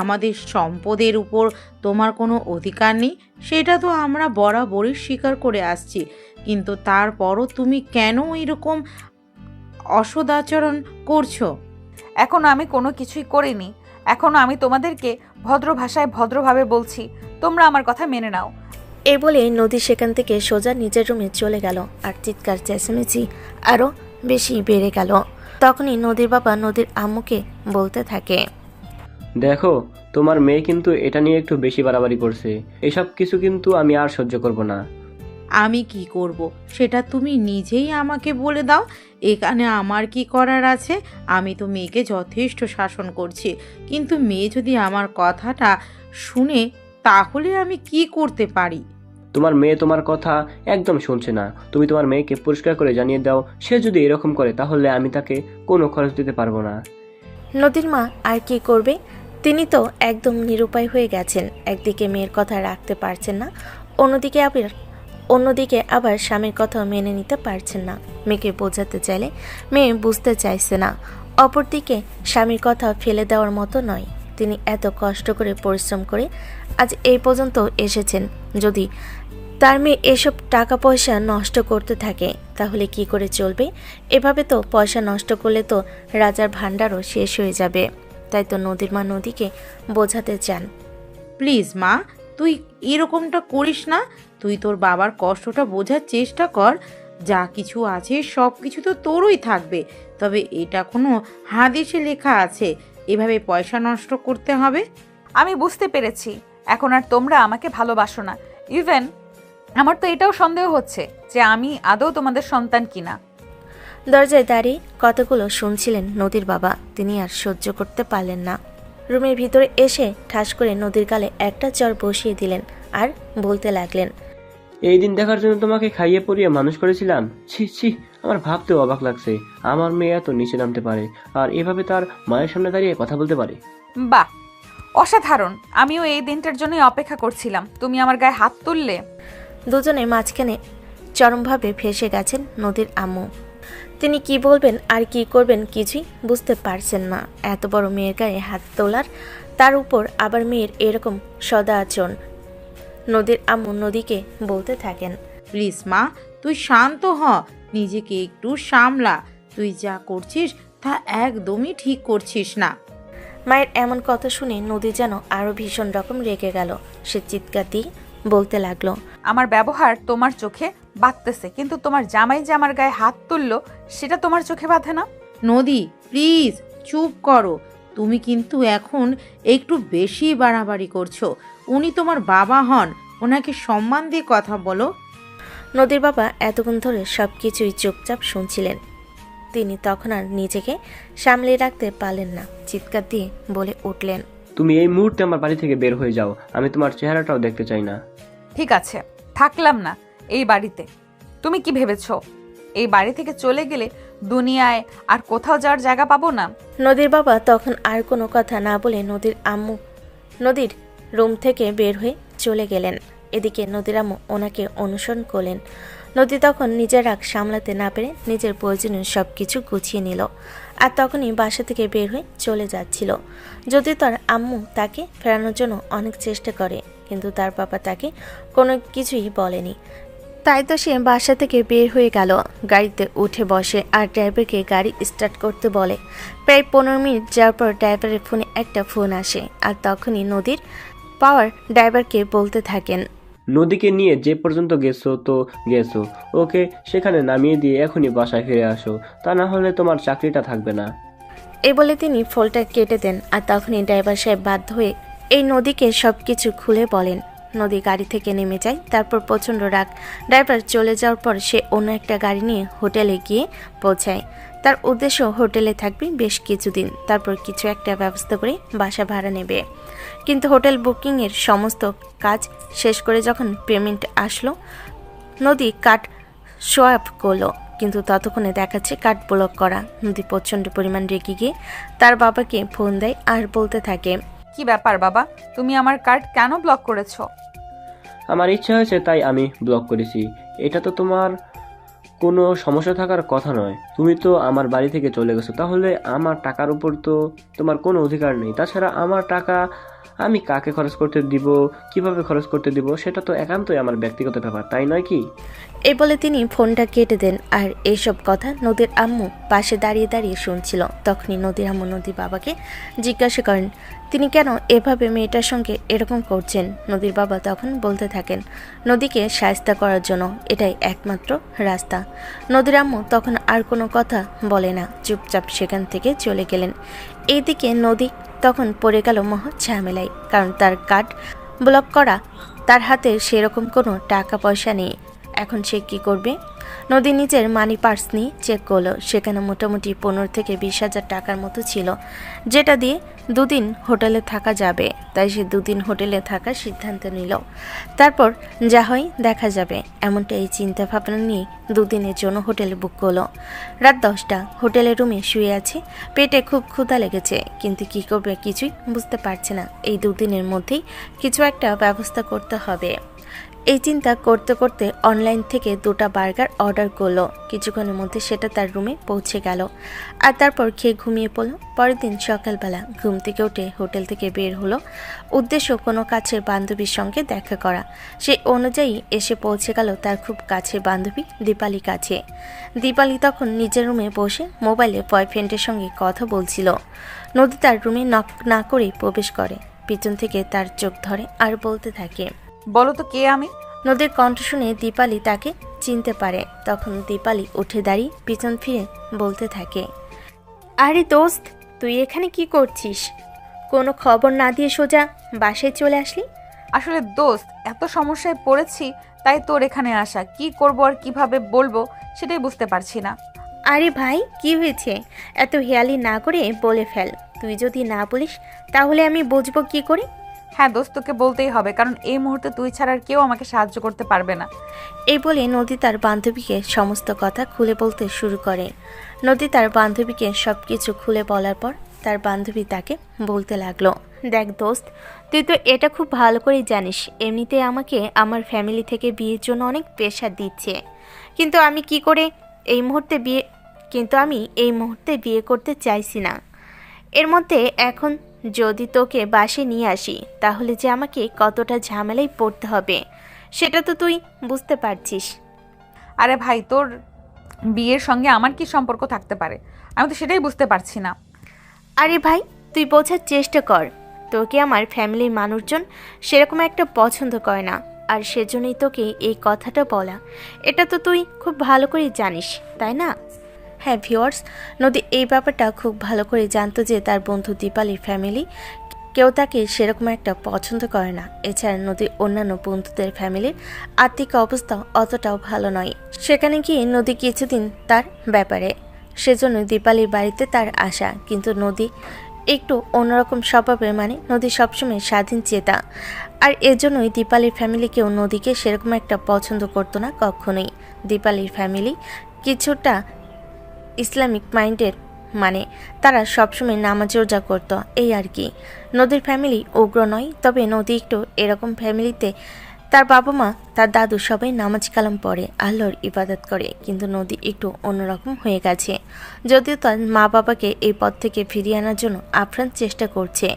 আমাদের সম্পদের উপর তোমার কোনো অধিকার নেই। সেটা তো আমরা বরাবরই স্বীকার করে আসছি। কিন্তু তারপরও তুমি কেন এরকম অসদাচরণ করছো? এখনো আমি কোনো কিছুই করিনি। এখনো আমি তোমাদেরকে ভদ্র ভাষায় ভদ্রভাবে বলছি, তোমরা আমার কথা মেনে নাও। এই বলে নদী সেখান থেকে সোজা নিজের রুমে চলে গেল আর চিৎকার চেঁচামেচি আরও বেশি বেড়ে গেল। তখনই নদীর বাবা নদীর আম্মুকে বলতে থাকে, দেখো, তোমার মেয়ে কিন্তু এটা নিয়ে একটু বেশি বাড়াবাড়ি করছে। এসব কিছু কিন্তু আমি আর সহ্য করব না। আমি কি করব সেটা তুমি নিজেই আমাকে বলে দাও। এখানে আমার কি করার আছে? আমি তো মেয়েকে যথেষ্ট শাসন করছি। কিন্তু মেয়ে যদি আমার কথাটা শুনে তাহলে আমি কি করতে পারি? তোমার মেয়ে তোমার কথা একদম শুনছে না। তুমি তোমার মেয়েকে পরিষ্কার করে জানিয়ে দাও, সে যদি এরকম করে তাহলে আমি তাকে কোনো খরচ দিতে পারবো না। নদীর মা আর কি করবে? তিনি তো একদম নিরুপায় হয়ে গেছেন। একদিকে মেয়ের কথা রাখতে পারছেন না, অন্যদিকে আবার স্বামীর কথা মেনে নিতে পারছেন না। মেয়েকে বোঝাতে চাইলে মেয়ে বুঝতে চাইছে না। অপরদিকে স্বামীর কথা ফেলে দেওয়ার মতো নয়। তিনি এত কষ্ট করে পরিশ্রম করে আজ এই পর্যন্ত এসেছেন। যদি তার মেয়ে এসব টাকা পয়সা নষ্ট করতে থাকে তাহলে কি করে চলবে? এভাবে তো পয়সা নষ্ট করলে তো রাজার ভাণ্ডারও শেষ হয়ে যাবে। তাই তো নদীর মা নদীকে বোঝাতে চান, প্লিজ মা, তুই এরকমটা করিস না। তুই তোর বাবার কষ্টটা বোঝার চেষ্টা কর। যা কিছু আছে সব কিছু তো তোরই থাকবে। তবে এটা কোনো হাদিসে লেখা আছে এভাবে পয়সা নষ্ট করতে হবে? আমি বুঝতে পেরেছি, এখন আর তোমরা আমাকে ভালোবাসো না। ইভেন আমার তো এটাও সন্দেহ হচ্ছে যে আমি আদৌ তোমাদের সন্তান কিনা। দরজায় দাঁড়িয়ে কতগুলো শুনছিলেন নদীর বাবা। তিনি আর সহ্য করতে পারলেন না। রুমের ভিতরে এসে ঠাস করে নদীর গালে একটা চর বসিয়ে দিলেন আর বলতে লাগলেন, এই দিন দেখার জন্য তোমাকে খাইয়ে পরিয়ে মানুষ করেছিলাম। ছি ছি, আমার ভাবতেও অবাক লাগছে আমার মেয়ে এত নিচে নামতে পারে আর এভাবে তার মায়ের সামনে দাঁড়িয়ে কথা বলতে পারে। বাহ, অসাধারণ। আমিও এই দিনটার জন্যই অপেক্ষা করছিলাম। তুমি আমার গায়ে হাত তুললে। দুজনের মাঝখানে চরমভাবে ফেঁসে গেছেন নদীর আম্মু। তিনি কি বলবেন আর কি করবেন কিছুই বুঝতে পারছেন না। এত বড় মেয়ের গায়ে হাত তোলার, তার উপর আবার মেয়ের এরকম সদা আচরণ। নদীর আম্মু নদীকে বলতে থাকেন, প্লিজ মা, তুই শান্ত হ, নিজেকে একটু সামলা। তুই যা করছিস তা একদমই ঠিক করছিস না। মায়ের এমন কথা শুনে নদী যেন আরো ভীষণ রকম রেগে গেল। সে চিৎকার দিয়ে বলতে লাগলো, আমার ব্যবহার তোমার চোখে বাঁধতেছে, কিন্তু তোমার জামাই যে আমার গায়ে হাত তুললো সেটা তোমার চোখে বাঁধে না। নদী, প্লিজ চুপ করো। তুমি কিন্তু এখন একটু বেশি বাড়াবাড়ি করছো। উনি তোমার বাবা হন, ওনাকে সম্মান দিয়ে কথা বলো। নদীর বাবা এতক্ষণ ধরে সবকিছুই চুপচাপ শুনছিলেন। তিনি তখন আর নিজেকে সামলে রাখতে পারলেন না, চিৎকার দিয়ে বলে উঠলেন, তুমি এই মুহূর্তে আমার বাড়ি থেকে বের হয়ে যাও, আমি তোমার চেহারাটাও দেখতে চাই না। ঠিক আছে, থাকলাম না এই বাড়িতে। তুমি কি ভেবেছো এই বাড়ি থেকে চলে গেলে দুনিয়ায় আর কোথাও যাওয়ার জায়গা পাবো না? নদীর বাবা তখন আর কোনো কথা না বলে নদীর আম্মু নদীর রুম থেকে বের হয়ে চলে গেলেন। এদিকে নদীর আম্মু ওনাকে অনুসরণ করলেন। নদী তখন নিজের রাগ সামলাতে না পেরে নিজের প্রয়োজনীয় সব কিছু গুছিয়ে নিল, আর তখনই বাসা থেকে বের হয়ে চলে যাচ্ছিল। যদি তার আম্মু তাকে ফেরানোর জন্য অনেক চেষ্টা করে, কিন্তু তার বাবা তাকে কোনো কিছুই বলেনি। তাই তো সে বাসা থেকে বের হয়ে গেল, গাড়িতে উঠে বসে আর ড্রাইভারকে গাড়ি স্টার্ট করতে বলে। প্রায় 15 মিনিট যাওয়ার পর ড্রাইভারের ফোনে একটা ফোন আসে, আর তখনই নদীর পাওয়ার ড্রাইভারকে বলতে থাকেন, নদীকে নিয়ে যে পর্যন্ত গেছো তো গেছো, ওকে সেখানে নামিয়ে দিয়ে এখনই বাসায় ফিরে আসো, তা না হলে তোমার চাকরিটা থাকবে না। এই বলে তিনি ফোনটা কেটে দেন, আর তখনই ড্রাইভার সাহেব বাধ্য হয়ে এই নদীকে সব কিছু খুলে বলেন। নদী গাড়ি থেকে নেমে যায়। তারপর প্রচণ্ড রাগ। ড্রাইভার চলে যাওয়ার পর সে অন্য একটা গাড়ি নিয়ে হোটেলে গিয়ে পৌঁছায়। তার উদ্দেশ্য হোটেলে থাকবে বেশ কিছুদিন, তারপর কিছু একটা ব্যবস্থা করে বাসা ভাড়া নেবে। কিন্তু হোটেল বুকিংয়ের সমস্ত কাজ শেষ করে যখন পেমেন্ট আসলো, নদী কার্ড সোয়াপ করলো, কিন্তু ততক্ষণে দেখাচ্ছে কার্ড ব্লক করা। নদী প্রচণ্ড পরিমাণ রেগে গিয়ে তার বাবাকে ফোন দেয় আর বলতে থাকে, কি ব্যাপার বাবা, তুমি আমার কার্ড কেন ব্লক করেছো? আমার ইচ্ছা হয়েছে তাই আমি ব্লক করেছি। এটা তো তোমার কোনো সমস্যা থাকার কথা নয়। তুমি তো আমার বাড়ি থেকে চলে গেছো, তাহলে আমার টাকার উপর তো তোমার কোনো অধিকার নেই। তাছাড়া আমার টাকা আমি কাকে খরচ করতে দিব, কিভাবে খরচ করতে দিব, সেটা তো একান্তই আমার ব্যক্তিগত ব্যাপার, তাই নয় কি? এই বলে তিনি ফোনটা কেটে দেন। আর এইসব কথা নদীর আম্মু পাশে দাঁড়িয়ে দাঁড়িয়ে শুনছিল। তখনই নদীর আম্মু নদীর বাবাকে জিজ্ঞাসা করেন, তিনি কেন এভাবে মেয়েটার সঙ্গে এরকম করছেন। নদীর বাবা তখন বলতে থাকেন, নদীকে শায়েস্তা করার জন্য এটাই একমাত্র রাস্তা। নদীর আম্মু তখন আর কোনো কথা বলে না, চুপচাপ সেখান থেকে চলে গেলেন। এইদিকে নদী তখন পড়ে গেল মহা ঝামেলায়, কারণ তার কার্ড ব্লক করা, তার হাতে সেরকম কোনো টাকা পয়সা নেই। এখন সে কি করবে? নদী নিজের মানি পার্স নিয়ে চেক করলো, সেখানে মোটামুটি 15 থেকে 20,000 টাকার মতো ছিল, যেটা দিয়ে 2 দিন হোটেলে থাকা যাবে। তাই সে 2 দিন হোটেলে থাকার সিদ্ধান্ত নিল। তারপর যা হয় দেখা যাবে, এমনটা এই চিন্তা ভাবনা নিয়ে 2 দিনের জন্য হোটেলে বুক করলো। রাত 10টা, হোটেলের রুমে শুয়ে আছে। পেটে খুব ক্ষুধা লেগেছে, কিন্তু কি করবে কিছুই বুঝতে পারছে না। এই 2 দিনের মধ্যেই কিছু একটা ব্যবস্থা করতে হবে। এই চিন্তা করতে করতে অনলাইন থেকে 2টা বার্গার অর্ডার করলো। কিছুক্ষণের মধ্যে সেটা তার রুমে পৌঁছে গেল, আর তারপর খেয়ে ঘুমিয়ে পড়ল। পরের দিন সকালবেলা ঘুম থেকে উঠে হোটেল থেকে বের হলো, উদ্দেশ্য কোনো কাছের বান্ধবীর সঙ্গে দেখা করা। সেই অনুযায়ী এসে পৌঁছে গেল তার খুব কাছের বান্ধবী দীপালির কাছে। দীপালি তখন নিজের রুমে বসে মোবাইলে বয়ফ্রেন্ডের সঙ্গে কথা বলছিল। নদী তার রুমে নক না করেই প্রবেশ করে, পিছন থেকে তার চোখ ধরে আর বলতে থাকে, বলো তো কে আমি? নদীর কণ্ঠ শুনে দীপালি তাকে চিনতে পারে। তখন দীপালি উঠে দাঁড়িয়ে পিছন ফিরে বলতে থাকে, আরে দোস্ত, তুই এখানে কি করছিস? কোনো খবর না দিয়ে সোজা বাসায় চলে আসলি? আসলে দোস্ত, এত সমস্যায় পড়েছি তাই তোর এখানে আসা। কি করব আর কিভাবে বলবো সেটাই বুঝতে পারছি না। আরে ভাই, কি হয়েছে? এত হেয়ালি না করে বলে ফেল। তুই যদি না বলিস তাহলে আমি বুঝবো কি করে? হ্যাঁ দোস্ত, তোকে বলতেই হবে, কারণ এই মুহূর্তে তুই ছাড়া আর কেউ আমাকে সাহায্য করতে পারবে না। এই বলে নদী তার বান্ধবীকে সমস্ত কথা খুলে বলতে শুরু করে। নদী তার বান্ধবীকে সব কিছু খুলে বলার পর তার বান্ধবী তাকে বলতে লাগলো, দেখ দোস্ত, তুই তো এটা খুব ভালো করেই জানিস, এমনিতে আমাকে আমার ফ্যামিলি থেকে বিয়ের জন্য অনেক প্রেশার দিচ্ছে, কিন্তু আমি এই মুহূর্তে বিয়ে করতে চাইছি না। এর মধ্যে এখন যদি তোকে বাসে নিয়ে আসি তাহলে যে আমাকে কতটা ঝামেলায় পড়তে হবে সেটা তো তুই বুঝতে পারছিস। আরে ভাই, তোর বিয়ের সঙ্গে আমার কি সম্পর্ক থাকতে পারে? আমি তো সেটাই বুঝতে পারছি না। আরে ভাই, তুই বোঝার চেষ্টা কর, তোকে আমার ফ্যামিলির মানুষজন সেরকম একটা পছন্দ করে না, আর সেজন্যই তোকে এই কথাটা বলা। এটা তো তুই খুব ভালো করে জানিস, তাই না? হ্যাঁ ভিউয়ার্স, নদী এই ব্যাপারটা খুব ভালো করে জানতো যে তার বন্ধু দীপালির ফ্যামিলি কেউ তাকে সেরকম একটা পছন্দ করে না। এছাড়া নদীর অন্যান্য বন্ধুদের ফ্যামিলির আর্থিক অবস্থা অতটাও ভালো নয়। সেখানে গিয়ে নদী কিছুদিন তার ব্যাপারে সেজন্য দীপালির বাড়িতে তার আসা। কিন্তু নদী একটু অন্যরকম স্বভাবের, মানে নদী সবসময় স্বাধীন চেতা। আর এজন্যই দীপালির ফ্যামিলিকেও নদীকে সেরকম একটা পছন্দ করতো না কখনোই। দীপালির ফ্যামিলি কিছুটা ইসলামিক মাইন্ডের, মানে তারা সবসময় নামাজ রোজা করতো, এই আর কি। নদীর ফ্যামিলি উগ্র নয়, তবে নদী একটু এরকম ফ্যামিলিতে। তার বাবা মা, তার দাদু সবাই নামাজ কালাম পড়ে, আল্লাহর ইবাদত করে। কিন্তু নদী একটু অন্যরকম হয়ে গেছে। যদিও তার মা বাবাকে এই পথ থেকে ফিরিয়ে আনার জন্য আপ্রাণ চেষ্টা করছে,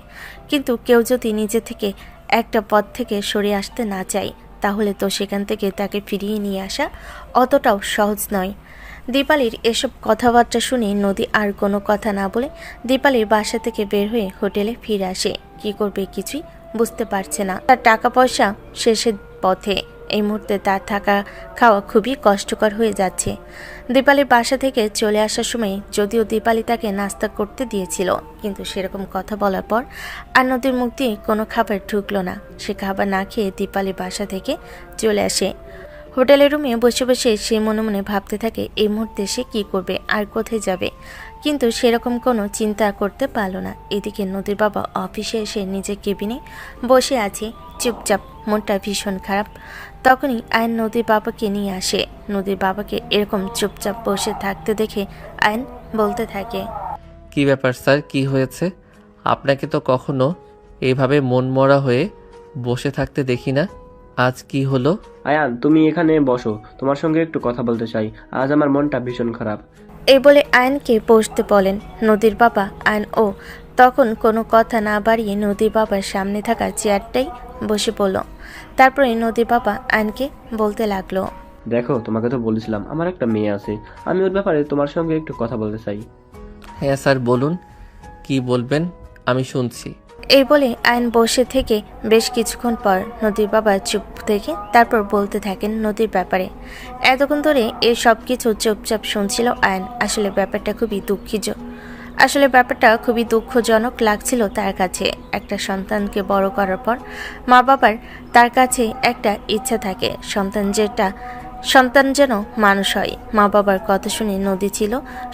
কিন্তু কেউ যদি নিজে থেকে একটা পথ থেকে সরে আসতে না চায়, তাহলে তো সেখান থেকে তাকে ফিরিয়ে নিয়ে আসা অতটাও সহজ নয়। দীপালির এসব কথাবার্তা শুনে নদী আর কোনো কথা না বলে দীপালির বাসা থেকে বের হয়ে হোটেলে ফিরে আসে। কি করবে কিছুই বুঝতে পারছে না। তার টাকা পয়সা শেষের পথে। এই মুহূর্তে তার থাকা খাওয়া খুবই কষ্টকর হয়ে যাচ্ছে। দীপালির বাসা থেকে চলে আসার সময় যদিও দীপালি তাকে নাস্তা করতে দিয়েছিল, কিন্তু সেরকম কথা বলার পর আর নদীর মুখ দিয়ে কোনো খাবার ঢুকলো না। সে খাবার না খেয়ে দীপালির বাসা থেকে চলে আসে। হোটেলের রুমে বসে বসে সে মনে মনে ভাবতে থাকে এই মুহূর্তে সে কী করবে আর কোথায় যাবে, কিন্তু সেরকম কোনো চিন্তা করতে পারল না। এদিকে নদীর বাবা অফিসে এসে নিজের কেবিনে বসে আছে চুপচাপ, মনটা ভীষণ খারাপ। তখনই আয়ন নদীর বাবাকে নিয়ে আসে। নদীর বাবাকে এরকম চুপচাপ বসে থাকতে দেখে আয়ন বলতে থাকে, কি ব্যাপার স্যার, কি হয়েছে? আপনাকে তো কখনো এইভাবে মনমরা হয়ে বসে থাকতে দেখি না, আজ কি হলো? আয়ান, তুমি এখানে বসো, তোমার সঙ্গে একটু কথা বলতে চাই। আজ আমার মনটা ভীষণ খারাপ। এই বলে আয়নকে বসতে বলেন নদীর বাবা। আয়ন ও তখন কোনো কথা না বাড়িয়ে নদীর বাবার সামনে থাকা চেয়ারটাই বসে পড়ল। তারপরে নদীর বাবা আয়নকে বলতে লাগলো, দেখো, তোমাকে তো বলেছিলাম আমার একটা মেয়ে আছে, আমি ওর ব্যাপারে তোমার সঙ্গে একটু কথা বলতে চাই। হ্যাঁ স্যার বলুন, কি বলবেন, আমি শুনছি। এই বলে আয়ন বসে থেকে বেশ কিছুক্ষণ পর নদীর বাবা চুপ থেকে তারপর বলতে থাকেন নদীর ব্যাপারে। এতক্ষণ ধরে এই সব কিছু চুপচাপ শুনছিল আয়ন। আসলে ব্যাপারটা খুবই দুঃখজনক লাগছিল তার কাছে। একটা সন্তানকে বড় করার পর মা বাবার তার কাছে একটা ইচ্ছা থাকে, সন্তান যেন মানুষ হয়। মা বাবার কথা শুনে নদী ছিল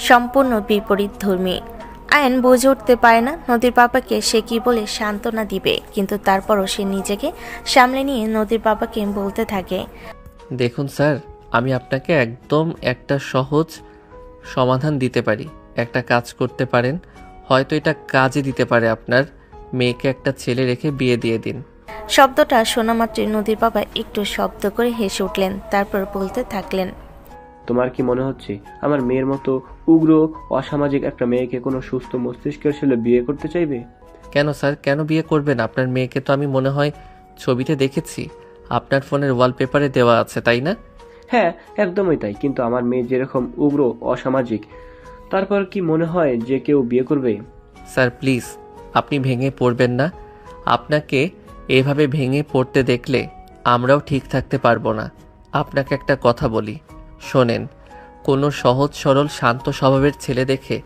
সম্পূর্ণ বিপরীত ধর্মী। আয়ন বুঝে উঠতে পারে না নদীর বাবাকে সে কি বলে সান্ত্বনা দিবে, কিন্তু তারপরও সে নিজেকে সামলে নিয়ে নদীর বাবাকে বলতে থাকে, দেখুন স্যার, আমি আপনাকে একদম একটা সহজ সমাধান দিতে পারি। একটা কাজ করতে পারেন, হয়তো এটা কাজে দিতে পারে। আপনার মেয়েকে একটা ছেলে রেখে বিয়ে দিয়ে দিন। শব্দটা শোনা মাত্রই নদীর বাবা একটু শব্দ করে হেসে উঠলেন। তারপর বলতে থাকলেন, তোমার কি মনে হচ্ছে আমার মেয়ের মতো উগ্র অসামাজিক একটা মেয়েকে কোনো সুস্থ মস্তিষ্কের ছেলে বিয়ে করতে চাইবে? কেন স্যার, কেন বিয়ে করবেন? আপনার মেয়েকে তো আমি মনে হয় ছবিতে দেখেছি, আপনার ফোনের ওয়ালপেপারে দেওয়া আছে, তাই না? হ্যাঁ, একদমই তাই। কিন্তু আমার মেয়ে যেরকম উগ্র অসামাজিক, তারপর কি মনে হয় যে কেউ বিয়ে করবে? স্যার প্লিজ, আপনি ভেঙে পড়বেন না। আপনাকে এভাবে ভেঙে পড়তে দেখলে আমরাও ঠিক থাকতে পারবো না। আপনাকে একটা কথা বলি, শোনেন। কোনো সহজ সরল শান্ত স্বভাবের ছেলে দেখে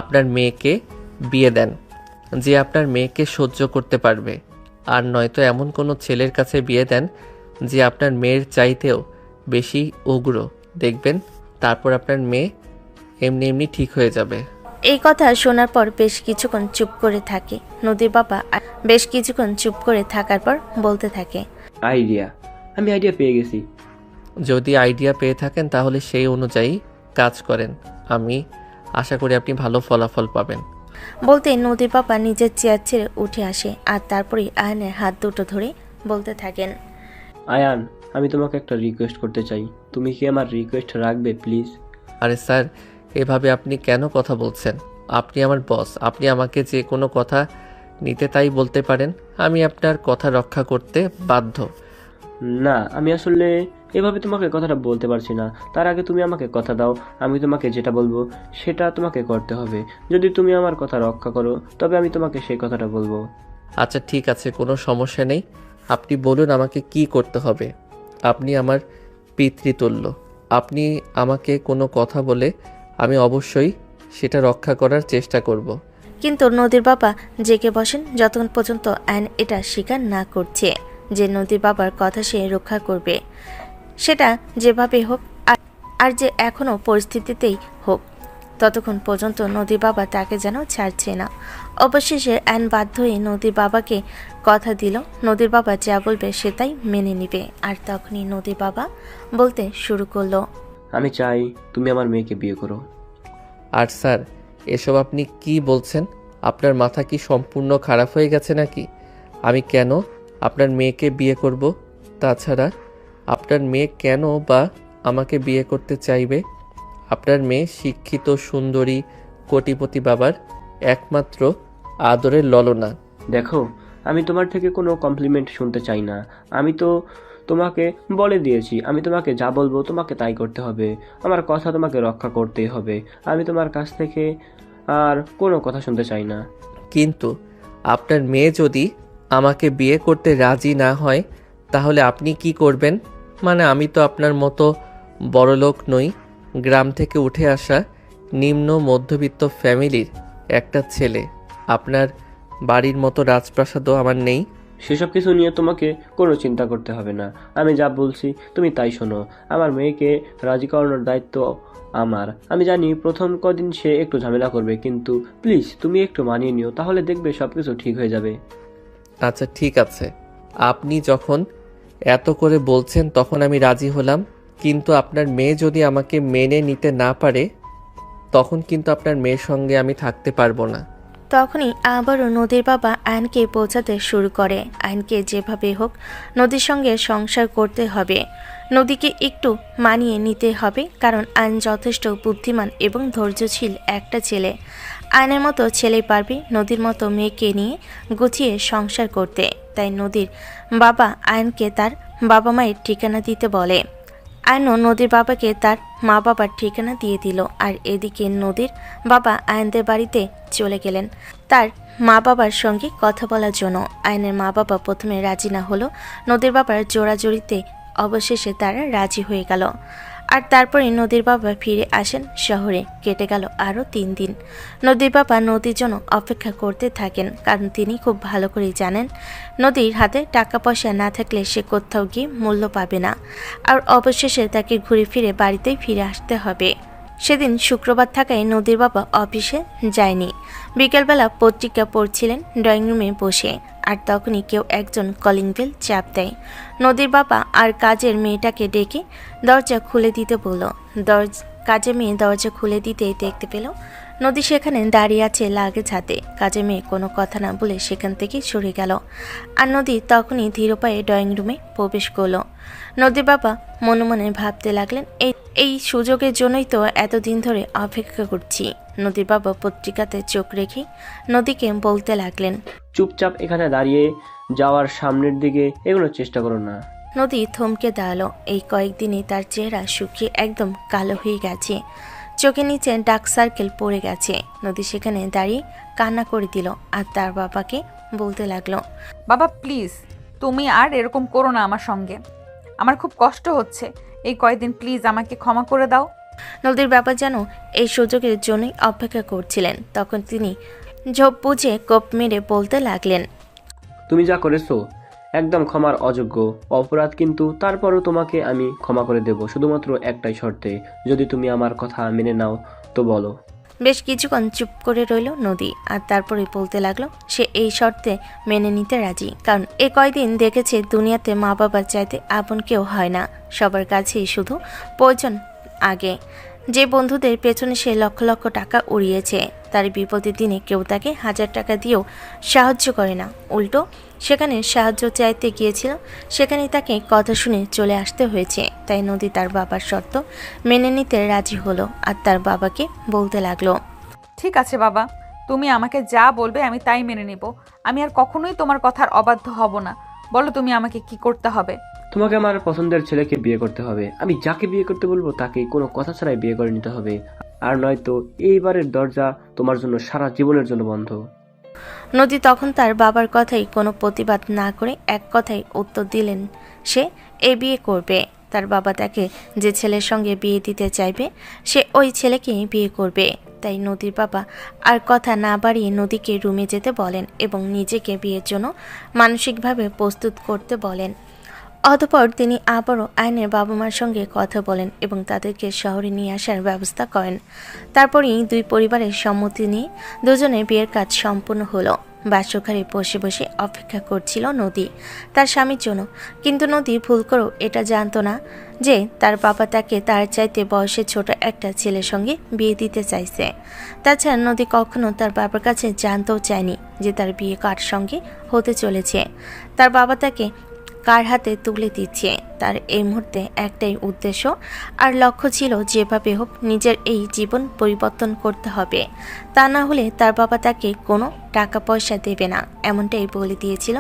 আপনার মেয়েকে বিয়ে দেন, যে আপনার মেয়েকে সহ্য করতে পারবে। আর নয়তো এমন কোনো ছেলের কাছে বিয়ে দেন যে আপনার মেয়ের চাইতেও বেশি উগ্র। দেখবেন তারপর আপনার মেয়ে এমনি এমনি ঠিক হয়ে যাবে। এই কথা শোনার পর বেশ কিছুক্ষণ চুপ করে থাকে নদীর বাবা। বেশ কিছুক্ষণ চুপ করে থাকার পর বলতে থাকে, আমি আইডিয়া পেয়ে গেছি। যদি আইডিয়া পেয়ে থাকেন তাহলে সেই অনুযায়ী কাজ করেন। আমি আশা করি আপনি ভালো ফলাফল পাবেন। বলতে নদীর বাবা নিজের চেয়ার ছেড়ে উঠে আসে আর তারপরে আয়নের হাত দুটো ধরে বলতে থাকেন, আয়ান, আমি তোমাকে একটা রিকোয়েস্ট করতে চাই, তুমি কি আমার রিকোয়েস্ট রাখবে প্লিজ? আরে স্যার, এভাবে আপনি কেন কথা বলছেন? আপনি আমার বস, আপনি আমাকে যে কোনো কথা নিতে তাই বলতে পারেন। আমি আপনার কথা রক্ষা করতে বাধ্য। না, আমি আসলে এভাবে তোমাকে কথাটা বলতে পারছি না। তার আগে তুমি আমাকে কথা দাও, আমি তোমাকে যেটা বলবো সেটা তোমাকে করতে হবে। যদি তুমি আমার কথা রক্ষা করো তবে আমি তোমাকে সেই কথাটা বলবো। আচ্ছা ঠিক আছে, কোনো সমস্যা নেই। আপনি বলুন আমাকে কি করতে হবে। আপনি আমার পিতৃতুল্য। আপনি আমাকে কোনো কথা বলে আমি অবশ্যই সেটা রক্ষা করার চেষ্টা করব। কিন্তু নদীর বাবা জেগে বসেন যতক্ষণ পর্যন্ত আয়ন এটা স্বীকার না করছে যে নদীর বাবার কথা সে রক্ষা করবে, সেটা যেভাবে হোক আর যে এখনো পরিস্থিতিতেই হোক। ততক্ষণ পর্যন্ত নদীর বাবা তাকে যেন ছাড়ছে না। অবশেষে অ্যান বাধ্য হয়ে নদীর বাবাকে কথা দিল নদীর বাবা যা বলবে সে তাই মেনে নিবে। আর তখনই নদীর বাবা বলতে শুরু করলো, আমি চাই তুমি আমার মেয়েকে বিয়ে করো। আর স্যার, এসব আপনি কি বলছেন? আপনার মাথা কি সম্পূর্ণ খারাপ হয়ে গেছে নাকি? আমি কেন আপনার মেয়েকে বিয়ে করব? তাছাড়া আপনার মেয়ে কেন বা আমাকে বিয়ে করতে চাইবে? আপনার মেয়ে শিক্ষিত, সুন্দরী, কোটিপতি বাবার একমাত্র আদরের ললনা। দেখো, আমি তোমার থেকে কোনো কমপ্লিমেন্ট শুনতে চাই না। আমি তো তোমাকে বলে দিয়েছি, আমি তোমাকে যা বলবো তোমাকে তাই করতে হবে। আমার কথা তোমাকে রক্ষা করতেই হবে। আমি তোমার কাছ থেকে আর কোনো কথা শুনতে চাই না। কিন্তু আপনার মেয়ে যদি আমাকে বিয়ে করতে রাজি না হয় তাহলে আপনি কি করবেন? মানে আমি তো আপনার মতো বড়লোক নই, গ্রাম থেকে উঠে আসা নিম্ন মধ্যবিত্ত ফ্যামিলির একটা ছেলে। আপনার বাড়ির মতো রাজপ্রাসাদও আমার নেই। সেসব কিছু নিয়ে তোমাকে কোনো চিন্তা করতে হবে না। আমি যা বলছি তুমি তাই শোনো। আমার মেয়েকে রাজি করানোর দায়িত্ব আমার। আমি জানি প্রথম কদিন সে একটু ঝামেলা করবে, কিন্তু প্লিজ তুমি একটু মানিয়ে নিও, তাহলে দেখবে সব কিছু ঠিক হয়ে যাবে। আচ্ছা ঠিক আছে, আপনি যখন এত করে বলছেন তখন আমি রাজি হলাম। কিন্তু আপনার মেয়ে যদি আমাকে মেনে নিতে না পারে তখন কিন্তু আপনার মেয়ের সঙ্গে আমি থাকতে পারবো না। তখনই আবারও নদীর বাবা আয়নকে বোঝাতে শুরু করে আয়নকে যেভাবে হোক নদীর সঙ্গে সংসার করতে হবে, নদীকে একটু মানিয়ে নিতে হবে, কারণ আয়ন যথেষ্ট বুদ্ধিমান এবং ধৈর্যশীল একটা ছেলে। আয়নের মতো ছেলেই পারবে নদীর মতো মেয়েকে নিয়ে গুছিয়ে সংসার করতে। তাই নদীর বাবা আয়নকে তার বাবা মায়ের ঠিকানা দিতে বলে। আয়নও নদীর বাবাকে তার মা বাবার ঠিকানা দিয়ে দিল। আর এদিকে নদীর বাবা আয়নদের বাড়িতে চলে গেলেন তার মা বাবার সঙ্গে কথা বলার জন্য। আয়নের মা বাবা প্রথমে রাজি না হলো নদীর বাবার জোড়াজড়িতে অবশেষে তারা রাজি হয়ে গেল। আর তারপরে নদীর বাবা ফিরে আসেন শহরে। কেটে গেল আরও 3 দিন। নদীর বাবা নদীর জন্য অপেক্ষা করতে থাকেন, কারণ তিনি খুব ভালো করেই জানেন নদীর হাতে টাকা পয়সা না থাকলে সে কোথাও গিয়ে মূল্য পাবে না। আর অবশেষে তাকে ঘুরে ফিরে বাড়িতেই ফিরে আসতে হবে। সেদিন শুক্রবার থাকায় নদীর বাবা অফিসে যায়নি। বিকেলবেলা পত্রিকা পড়ছিলেন ড্রয়িং রুমে বসে। আর তখনই কেউ একজন কলিং বেল চাপ দেয়। নদীর বাবা আর কাজের মেয়েটাকে ডেকে দরজা খুলে দিতে বলল। কাজের মেয়ে দরজা খুলে দিতেই দেখতে পেল নদী সেখানে দাঁড়িয়ে আছে লাগেজ হাতে। কাজের মেয়ে কোনো কথা না বলে সেখান থেকে সরে গেল। আর নদী তখনই ধীর পায়ে ড্রয়িং রুমে প্রবেশ করলো। নদীর বাবা মনে মনে ভাবতে লাগলেন, এই সুযোগের জন্যই তো এতদিন ধরে অপেক্ষা করছি। নদীর বাবা পত্রিকাতে চোখ রেখে নদীকে বলতে লাগলেন, চুপচাপ এখানে দাঁড়িয়ে যাওয়ার সামনের দিকে এগোনোর চেষ্টা করো না। নদী থমকে দাঁড়ালো। এই কয়েকদিনই তার চেহারা শুকিয়ে একদম কালো হয়ে গেছে, চোখের নিচে ডার্ক সার্কেল পড়ে গেছে। নদী সেখানে দাঁড়িয়ে কান্না করে দিল আর তার বাবাকে বলতে লাগলো, বাবা প্লিজ তুমি আর এরকম করো না আমার সঙ্গে, আমার খুব কষ্ট হচ্ছে। এই কয়েকদিন প্লিজ আমাকে ক্ষমা করে দাও। নদীর বাবা যেন এই সুযোগের জন্যই অপেক্ষা করছিলেন। তখন তিনি ঝোপ বুঝে কোপ মেরে বলতে লাগলেন, তুমি যা করেছো একদম ক্ষমার অযোগ্য অপরাধ, কিন্তু তারপরও তোমাকে আমি ক্ষমা করে দেব, শুধুমাত্র একটাই শর্তে। যদি তুমি আমার কথা মেনে নাও তো বলো। বেশ কিছুক্ষণ চুপ করে রইল নদী। আর তারপরে বলতে লাগলো সে এই শর্তে মেনে নিতে রাজি, কারণ এ কয়দিন দেখেছে দুনিয়াতে মা বাবার চাইতে আপন কেউ হয় না। সবার কাছেই শুধু প্রয়োজন আগে। যে বন্ধুদের পেছনে সে লক্ষ লক্ষ টাকা উড়িয়েছে, তার বিপদের দিনে কেউ তাকে 1000 টাকা দিয়েও সাহায্য করে না। উল্টো সেখানে সাহায্য চাইতে গিয়েছিল, সেখানে তাকে কথা শুনে চলে আসতে হয়েছে। তাই নদী তার বাবার শর্ত মেনে নিতে রাজি হলো। আর তার বাবাকে বলতে লাগলো, ঠিক আছে বাবা, তুমি আমাকে যা বলবে আমি তাই মেনে নিব। আমি আর কখনোই তোমার কথার অবাধ্য হব না। বলো তুমি আমাকে কি করতে হবে? তোমাকে আমার পছন্দের ছেলেকে বিয়ে করতে হবে। আমি যাকে বিয়ে করতে বলবো তাকে কোনো কথা ছাড়াই বিয়ে করে নিতে হবে, আর নয়তো এইবারের দরজা তোমার জন্য সারা জীবনের জন্য বন্ধ। নদী তখন তার বাবার কথাই কোনো প্রতিবাদ না করে এক কথাই উত্তর দিলেন সে এ বিয়ে করবে। তার বাবা তাকে যে ছেলের সঙ্গে বিয়ে দিতে চাইবে সে ওই ছেলেকেই বিয়ে করবে। তাই নদীর বাবা আর কথা না বাড়িয়ে নদীকে রুমে যেতে বলেন এবং নিজেকে বিয়ের জন্য মানসিকভাবে প্রস্তুত করতে বলেন। অতঃপর তিনি আবারও আইনের বাবা মার সঙ্গে কথা বলেন এবং তাদেরকে শহরে নিয়ে আসার ব্যবস্থা করেন। তারপরেই দুই পরিবারের সম্মতি নিয়ে দুজনের বিয়ের কাজ সম্পূর্ণ হলো। বাসঘরে বসে বসে অপেক্ষা করছিল নদী তার স্বামীর জন্য, কিন্তু নদী ভুল করেও এটা জানতো না যে তার বাবা তাকে তার চাইতে বয়সে ছোট একটা ছেলের সঙ্গে বিয়ে দিতে চাইছে। তাছাড়া নদী কখনো তার বাবার কাছে জানতেও চায়নি যে তার বিয়ে কার সঙ্গে হতে চলেছে। তার বাবা তাকে কার হাতে তুলে দিচ্ছে তার এই মুহূর্তে একটাই উদ্দেশ্য আর লক্ষ্য ছিল, যেভাবে হোক নিজের এই জীবন পরিবর্তন করতে হবে, তা না হলে তার বাবা তাকে কোনো টাকা পয়সা দেবে না, এমনটাই বলে দিয়েছিল।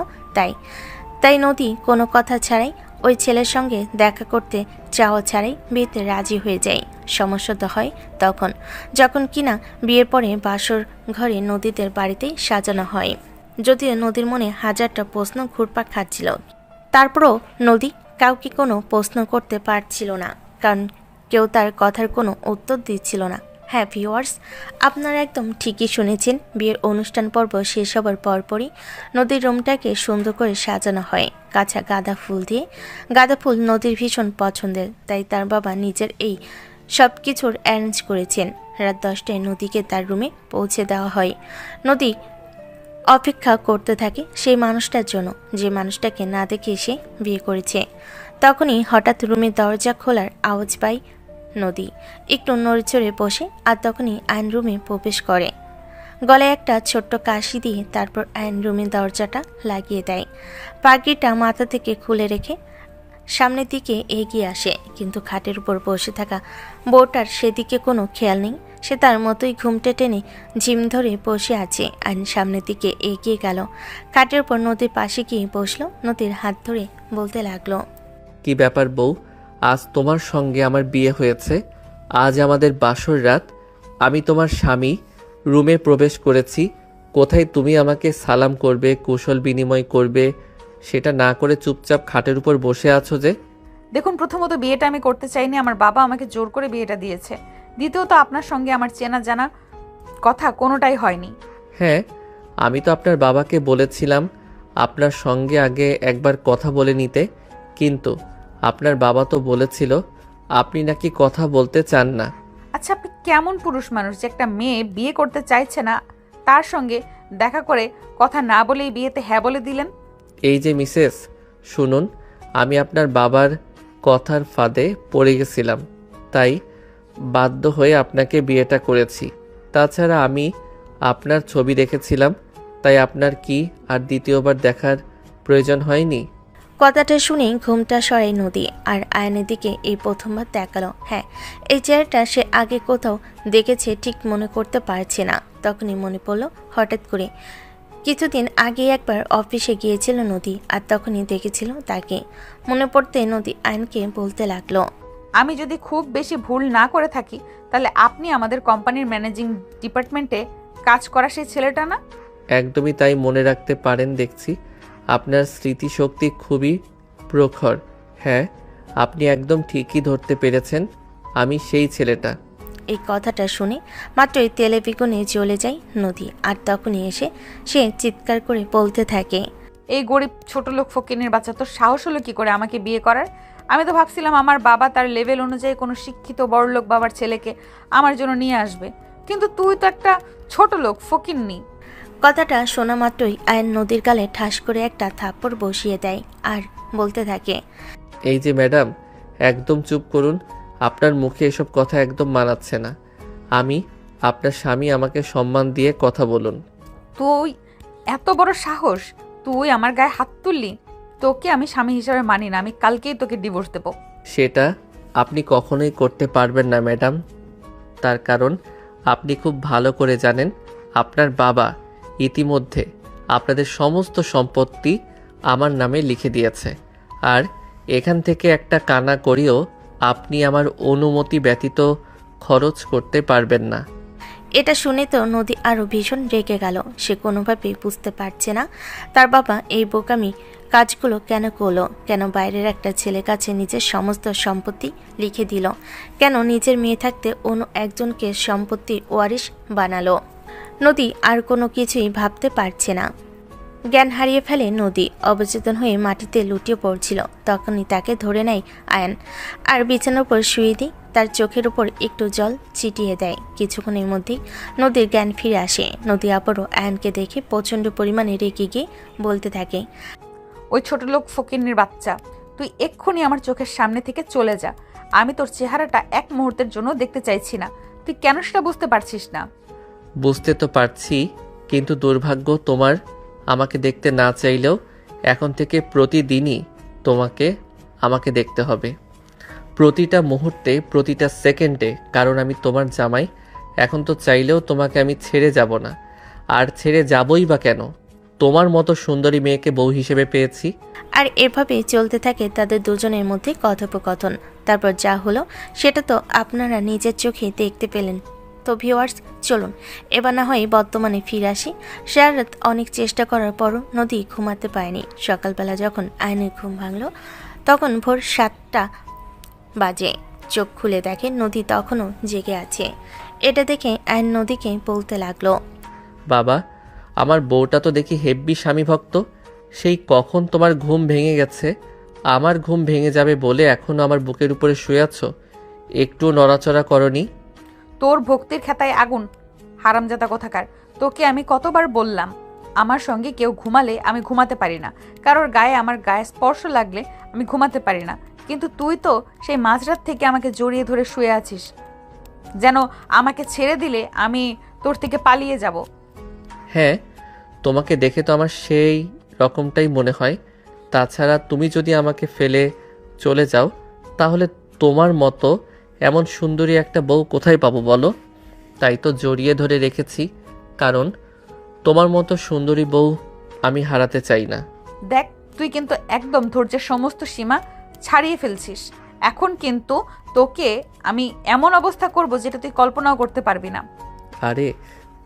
তাই নদী কোনো কথা ছাড়াই ওই ছেলের সঙ্গে দেখা করতে চাওয়া ছাড়াই বিয়েতে রাজি হয়ে যায়। সমস্যা তো হয় তখন যখন কিনা বিয়ের পরে বাসর ঘরে নদীদের বাড়িতেই সাজানো হয়। যদিও নদীর মনে হাজারটা প্রশ্ন ঘুরপাক খাচ্ছিল, তারপরও নদী কাউকে কোনো প্রশ্ন করতে পারছিল না, কারণ কেউ তার কথার কোনো উত্তর দিচ্ছিল না। হ্যাঁ ভিউয়ার্স, আপনারা একদম ঠিকই শুনেছেন। বিয়ের অনুষ্ঠান পর্ব শেষ হবার পরপরই নদীর রুমটাকে সুন্দর করে সাজানো হয় কাঁচা গাঁদা ফুল দিয়ে। গাঁদা ফুল নদীর ভীষণ পছন্দের, তাই তার বাবা নিজের এই সব কিছুর অ্যারেঞ্জ করেছেন। রাত 10টায় নদীকে তার রুমে পৌঁছে দেওয়া হয়। নদী অপেক্ষা করতে থাকে সেই মানুষটার জন্য, যে মানুষটাকে না দেখে সে বিয়ে করেছে। তখনই হঠাৎ রুমের দরজা খোলার আওয়াজ পায় নদী। একটু নড়েচড়ে বসে আর তখনই আইন রুমে প্রবেশ করে। গলায় একটা ছোট্ট কাশি দিয়ে তারপর আইন রুমের দরজাটা লাগিয়ে দেয়। পাগড়িটা মাথা থেকে খুলে রেখে সামনের দিকে এগিয়ে আসে, কিন্তু খাটের উপর বসে থাকা বউটার সেদিকে কোনো খেয়াল নেই। সে তার মতোই ঘুমটে টেনে ঝিম ধরে বসে আছে। আইন সামনের দিকে এগিয়ে গেল, খাটের উপর নদীর পাশে গিয়ে বসলো। নদীর হাত ধরে বলতে লাগলো, কি ব্যাপার বউ, আজ তোমার সঙ্গে আমার বিয়ে হয়েছে, আজ আমাদের বাসর রাত, আমি তোমার স্বামী, রুমে প্রবেশ করেছি, কোথায় তুমি আমাকে সালাম করবে, কুশল বিনিময় করবে, সেটা না করে চুপচাপ খাটের উপর বসে আছো যে? দেখুন, প্রথমত বিয়েটা আমি করতে চাইনি, আমার বাবা আমাকে জোর করে বিয়েটা দিয়েছে। দ্বিতীয়ত আপনার সঙ্গে আমার চেনা জানা কথা কোনোটাই হয়নি। হ্যাঁ, আমি তো আপনার বাবাকে বলেছিলাম আপনার সঙ্গে আগে একবার কথা বলে নিতে, কিন্তু আপনার বাবা তো বলেছিল আপনি নাকি কথা বলতে চান না। আচ্ছা, আপনি কেমন পুরুষ মানুষ যে একটা মেয়ে বিয়ে করতে চাইছে না, তার সঙ্গে দেখা করে কথা না বলেই বিয়েতে হ্যাঁ বলে দিলেন? এই যে মিসেস, শুনুন, আমি আপনার বাবার কথার ফাঁদে পড়ে গেছিলাম, তাই বাধ্য হয়ে আপনাকে বিয়েটা করেছি। তাছাড়া আমি আপনার ছবি দেখেছিলাম, তাই আপনার কি আর দ্বিতীয়বার দেখার প্রয়োজন হয়নি? কথাটা শুনে ঘুমটা সরাই নদী আর আয়নের দিকে এই প্রথমবার তাকালো। হ্যাঁ, এই চেহারাটা সে আগে কোথাও দেখেছে, ঠিক মনে করতে পারছে না। তখনই মনে পড়লো হঠাৎ করে কিছুদিন আগে একবার অফিসে গিয়েছিল নদী, আর তখনই দেখেছিল তাকে। মনে পড়তে নদী আয়নকে বলতে লাগলো, আমি যদি খুব বেশি ভুল না করে থাকি, তাহলে আপনি আমাদের কোম্পানির ম্যানেজিং ডিপার্টমেন্টে কাজ করা সেই ছেলেটা না? একদমই তাই, মনে রাখতে পারেন দেখছি। আপনার স্মৃতিশক্তি খুবই প্রখর। হ্যাঁ, আপনি একদম ঠিকই ধরতে পেরেছেন, আমি সেই ছেলেটা। এই কথাটা শুনে মাত্রই তেলে বেগুনে জ্বলে যায় নদী, আর তখনই এসে সে চিৎকার করে বলতে থাকে, এই গরিব ছোট লোক ফকিনের বাচ্চা, তোর সাহস হলো কি করে আমাকে বিয়ে করার? আমি তো ভাবছিলাম আমার বাবা তার লেভেল অনুযায়ী কোনো শিক্ষিত বড়লোক বাবার ছেলেকে আমার জন্য নিয়ে আসবে, কিন্তু তুই তো একটা ছোট লোক ফকিন্নি। কথাটা শোনা মাত্রই আয়ন নদীর গালে ঠাস করে একটা থাপ্পড় বসিয়ে দেয় আর বলতে থাকে, এই যে ম্যাডাম, একদম চুপ করুন, আপনার মুখে এসব কথা একদম মানাচ্ছে না। আমি আপনার স্বামী, আমাকে সম্মান দিয়ে কথা বলুন। তুই এত বড় সাহস, তুই আমার গায়ে হাত তুললি? তোকে আমি স্বামী হিসাবে মানি না, আমি কালকেই তোকে ডিভোর্স দেব। সেটা আপনি কখনোই করতে পারবেন না ম্যাডাম, তার কারণ আপনি খুব ভালো করে জানেন আপনার বাবা ইতিমধ্যে আপনাদের সমস্ত সম্পত্তি আমার নামে লিখে দিয়েছে, আর এখান থেকে একটা কানা করিও আপনি আমার অনুমতি ব্যতীত খরচ করতে পারবেন না। এটা শুনে তো নদী আরও ভীষণ রেগে গেল। সে কোনোভাবেই বুঝতে পারছে না তার বাবা এই বোকামি কাজগুলো কেন করলো, কেন বাইরের একটা ছেলে কাছে নিজের সমস্ত সম্পত্তি লিখে দিল, কেন নিজের মেয়ে থাকতে অন্য একজনকে সম্পত্তির ওয়ারিশ বানালো। নদী আর কোনো কিছুই ভাবতে পারছে না। জ্ঞান হারিয়ে ফেলে নদী। অবচেতন হয়ে মাটিতে লুটিয়ে পড়ছিল। তখনই তাকে ধরে নেয় আয়ান আর বিছানার উপর শুয়ে দিয়ে তার চোখের উপর একটু জল ছিটিয়ে দেয়। কিছুক্ষণের মধ্যেই নদীর জ্ঞান ফিরে আসে। নদী আবারও আয়ানকে দেখে প্রচণ্ড পরিমাণে রেগে গিয়ে বলতে থাকে, ওই ছোট লোক ফকিন্নির বাচ্চা, তুই এক্ষুনি আমার চোখের সামনে থেকে চলে যা। আমি তোর চেহারাটা এক মুহূর্তের জন্য দেখতে চাইছি না। তুই কেন সেটা বুঝতে পারছিস না? বুঝতে তো পারছি, কিন্তু দুর্ভাগ্য তোমার আমাকে দেখতে না চাইলেও এখন থেকে প্রতিদিনই আমাকে দেখতে হবে, প্রতিটা মুহূর্তে, প্রতিটা সেকেন্ডে, কারণ আমি তোমার জামাই। এখন তো চাইলেও তোমাকে আমি ছেড়ে যাব না। আর ছেড়ে যাবই বা কেন? তোমার মতো সুন্দরী মেয়েকে বউ হিসেবে পেয়েছি। আর এভাবে চলতে থাকে তাদের দুজনের মধ্যে কথোপকথন। তারপর যা হলো সেটা তো আপনারা নিজের চোখে দেখতে পেলেন। তো ভিউয়ার্স, চলুন এবার না হয় বর্তমানে ফিরে আসি। সারা রাত অনেক চেষ্টা করার পরও নদী ঘুমাতে পারেনি। সকালবেলা যখন আয়নের ঘুম ভাঙল তখন ভোর 7টা বাজে। চোখ খুলে দেখে নদী তখনও জেগে আছে। এটা দেখে আয়ন নদীকে বলতে লাগলো, বাবা, আমার বউটা তো দেখি হেব্বি স্বামী ভক্ত। সেই কখন তোমার ঘুম ভেঙে গেছে? আমার ঘুম ভেঙে যাবে বলে এখনও আমার বুকের উপরে শুয়ে আছো, একটু নড়াচড়া করনি? তোর ভক্তির খেতায় আগুন, হারামজাদা কোথাকার। তোকে আমি কতবার বললাম, আমার সঙ্গে কেউ ঘুমালে আমি ঘুমাতে পারি না। কারোর গায়ে আমার গায়ে স্পর্শ লাগলে আমি ঘুমাতে পারি না। কিন্তু তুই তো সেই মাঝরাত থেকে আমাকে জড়িয়ে ধরে শুয়ে আছিস, যেন আমাকে ছেড়ে দিলে আমি তোর থেকে পালিয়ে যাব। হ্যাঁ, তোমাকে দেখে তো আমার সেই রকমটাই মনে হয়। তাছাড়া তুমি যদি আমাকে ফেলে চলে যাও তাহলে তোমার মতো এমন সুন্দরী একটা বউ কোথায় পাবো বলো? তাই তো জড়িয়ে ধরে রেখেছি, কারণ তোমার মতো সুন্দরী বউ আমি হারাতে চাই না। দেখ, তুই কিন্তু একদম ধৈর্যের সমস্ত সীমা ছাড়িয়ে ফেলছিস। এখন কিন্তু তোকে আমি এমন অবস্থা করব যেটা তুই কল্পনাও করতে পারবি না। আরে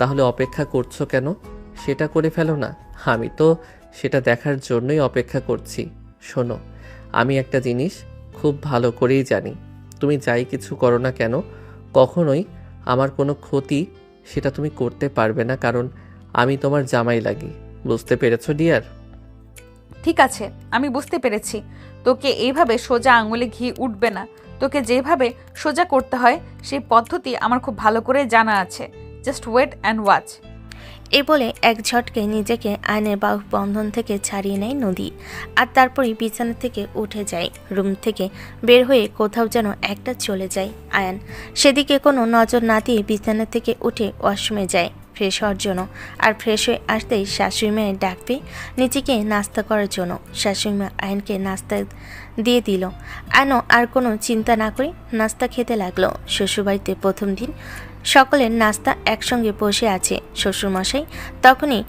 তাহলে অপেক্ষা করছো কেন? সেটা করে ফেলো না। আমি তো সেটা দেখার জন্যই অপেক্ষা করছি। শোনো, আমি একটা জিনিস খুব ভালো করেই জানি, তুমি যাই কিছু করো না কেন, কখনোই আমার কোনো ক্ষতি সেটা তুমি করতে পারবে না, কারণ আমি তোমার জামাই লাগি। বুঝতে পেরেছো ডিয়ার? ঠিক আছে, আমি বুঝতে পেরেছি। তোকে এইভাবে সোজা আঙুলে ঘি উঠবে না। তোকে যেভাবে সোজা করতে হয় সেই পদ্ধতি আমার খুব ভালো করে জানা আছে। Just wait and watch. এ বলে এক ঝটকে নিজেকে আয়নের বাহু বন্ধন থেকে ছাড়িয়ে নেয় নদী। আর তারপরই বিছানা থেকে উঠে যায়। রুম থেকে বের হয়ে কোথাও যেন একটা চলে যায় আয়ান। সেদিকে কোনো নজর না দিয়ে বিছানা থেকে উঠে ওয়াশরুমে যায় ফ্রেশ হওয়ার জন্য। আর ফ্রেশ হয়ে আসতেই শাশুড়ি মায়ের ডাক পেয়ে নিজেকে নাস্তা করার জন্য শাশুড়ি মা আয়নকে নাস্তা দিয়ে দিল। আয়নও আর কোনো চিন্তা না করে নাস্তা খেতে লাগলো। শ্বশুরবাড়িতে প্রথম দিন সকলের নাস্তা একসঙ্গে বসে আছে শ্বশুরমশাই। তখনই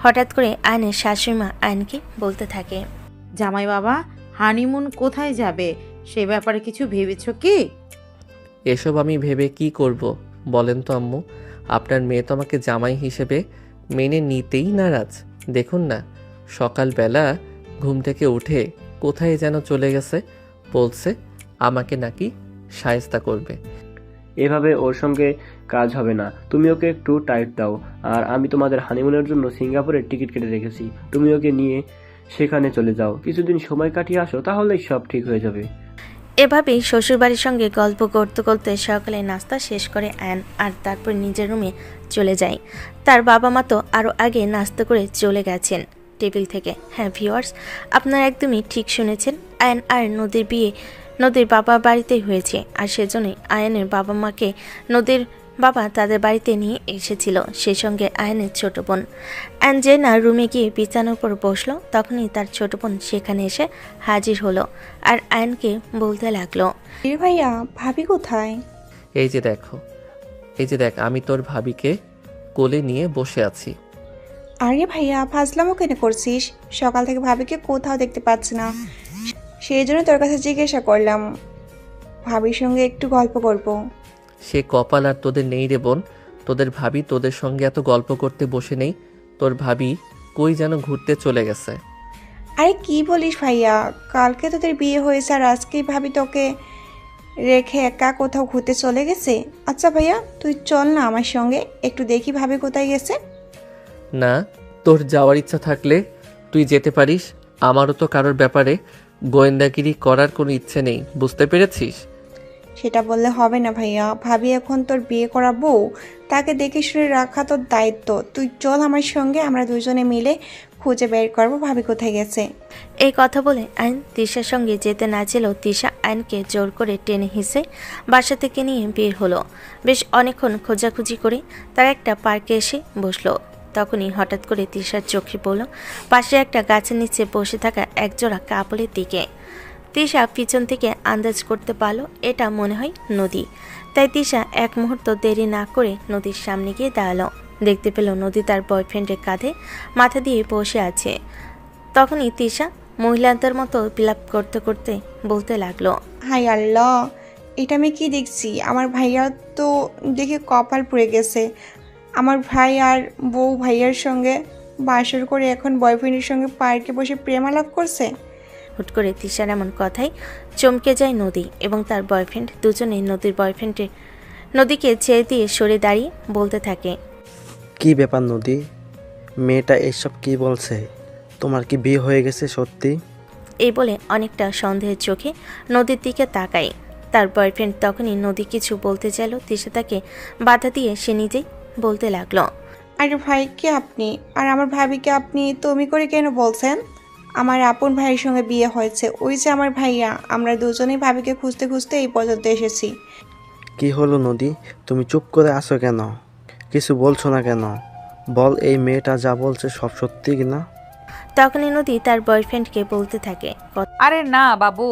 হঠাৎ করে আয়নের শাশুড়িমা আয়নকে বলতে থাকে, জামাই বাবা, হানিমুন কোথায় যাবে সে ব্যাপারে কিছু ভেবেছ কি? এসব আমি ভেবে কি করব বলেন তো আম্মু? আপনার মেয়ে তো আমাকে জামাই হিসেবে মেনে নিতেই নারাজ। দেখুন না, সকালবেলা ঘুম থেকে উঠে কোথায় যেন চলে গেছে, বলছে আমাকে নাকি শায়েস্তা করবে। এভাবে ওর সঙ্গে কাজ হবে না। তুমি ওকে একটু টাইট দাও। আর আমি তোমাদের হানিমুনের জন্য সিঙ্গাপুরের টিকিট কেটে রেখেছি। তুমি ওকে নিয়ে সেখানে চলে যাও, কিছুদিন সময় কাটিয়ে আসো, তাহলেই সব ঠিক হয়ে যাবে। এভাবেই শ্বশুরবাড়ির সঙ্গে গল্প করতে করতে সকালে নাস্তা শেষ করে আয়ন আর তারপর নিজের রুমে চলে যায়। তার বাবা মা তো আরও আগে নাস্তা করে চলে গেছেন টেবিল থেকে। হ্যাঁ ভিউয়ার্স, আপনারা একদমই ঠিক শুনেছেন। আয়ন আর নদীর বিয়ে নদীর বাবা বাড়িতেই হয়েছে। আর সেজন্যই আয়নের বাবা মাকে নদীর বাবা তাদের বাড়িতে নিয়ে এসেছিল, সেই সঙ্গে আয়নের ছোট বোন। অ্যাঞ্জেনা রুমে গিয়ে বিছানার উপর বসলো। তখনই তার ছোট বোন সেখানে এসে হাজির হলো আর আয়নকে বলতে লাগলো, ভাইয়া, ভাবি কোথায়? এই যে দেখ, আমি তোর ভাবিকে কোলে নিয়ে বসে আছি। আরে ভাইয়া, ফাজলামো কেন করছিস? সকাল থেকে ভাবিকে কোথাও দেখতে পাচ্ছি না, সেই জন্য তোর কাছে জিজ্ঞাসা করলাম। ভাবির সঙ্গে একটু গল্প করব। সে কপাল আর তোদের নেই রে বোন। তোদের ভাবি তোদের সঙ্গে এত গল্প করতে বসে নেই। তোর ভাবি কই যেন ঘুরতে চলে গেছে। আরে কি বলিস ভাইয়া, কালকে তোদের বিয়ে হয়েছে আর আজকেই ভাবি তোকে রেখে একা কোথাও ঘুরতে চলে গেছে? আচ্ছা ভাইয়া, তুই চল না আমার সঙ্গে, একটু দেখি ভাবি কোথায় গেছে। না, তোর যাওয়ার ইচ্ছা থাকলে তুই যেতে পারিস, আমারও তো কারোর ব্যাপারে গোয়েন্দাগিরি করার কোনো ইচ্ছে নেই, বুঝতে পেরেছিস? সেটা বললে হবে না ভাইয়া, ভাবি এখন তোর বিয়ে করা বউ, তাকে দেখে শুনে রাখা তোর দায়িত্ব। তুই চল আমার সঙ্গে, আমরা দুজনে মিলে খুঁজে বের করবো ভাবি কোথায় গেছে। এই কথা বলে আইন তিশার সঙ্গে যেতে না চেলেও তিশা আইনকে জোর করে টেনে হিসে বাসা থেকে নিয়ে বের হলো। বেশ অনেকক্ষণ খোঁজাখুঁজি করে তারা একটা পার্কে এসে বসলো। তখনই হঠাৎ করে তিশার চোখে পড়ল পাশে একটা গাছের নিচে বসে থাকা একজোড়া কাপড়ের দিকে। তিশা পিছন থেকে আন্দাজ করতে পারল এটা মনে হয় নদী। তাই তিশা এক মুহূর্ত দেরি না করে নদীর সামনে গিয়ে দাঁড়ালো। দেখতে পেল নদী তার বয়ফ্রেন্ডের কাঁধে মাথা দিয়ে বসে আছে। তখনই তিশা মহিলাদের মতো বিলাপ করতে করতে বলতে লাগলো, হাই আল্লাহ, এটা আমি কি দেখছি? আমার ভাইয়া তো দেখে কপাল পুড়ে গেছে। আমার ভাই আর বউ ভাইয়ার সঙ্গে বাসর করে এখন বয়ফ্রেন্ডের সঙ্গে পার্কে বসে প্রেম আলাপ করছে। হুট করে তিশার এমন কথায় চমকে যায় নদী এবং তার বয়ফ্রেন্ড। দুজনেই নদীকে ছেড়ে দিয়ে সরে দাঁড়িয়ে বলতে থাকে, কি ব্যাপার নদী, মেয়েটা এসব কি বলছে? তোমার কি বিয়ে হয়ে গেছে সত্যি? এই বলে অনেকটা সন্দেহের চোখে নদীর দিকে তাকায়। তার বয়ফ্রেন্ড তখনই নদী কিছু বলতে চাইল, তিশা তাকে বাধা দিয়ে সে নিজেই বলতে লাগলো, আরে ভাই কে আপনি? আর আমার ভাবিকে আপনি তুমি করে কেন বলছেন? আমার আপন ভাইয়ের সঙ্গে বিয়ে হয়েছে, ওই যে আমার ভাইয়া। আমরা দুজনেই ভাবিকে খুঁজতে খুঁজতে এই পর্যন্ত এসেছি। কি হলো নদী, তুমি চুপ করে আছো কেন? কিছু বলছো না কেন? বল, এই মেয়েটা যা বলছে সব সত্যি কিনা? তখনই নদী তার বয়ফ্রেন্ডকে বলতে থাকে, আরে না বাবু,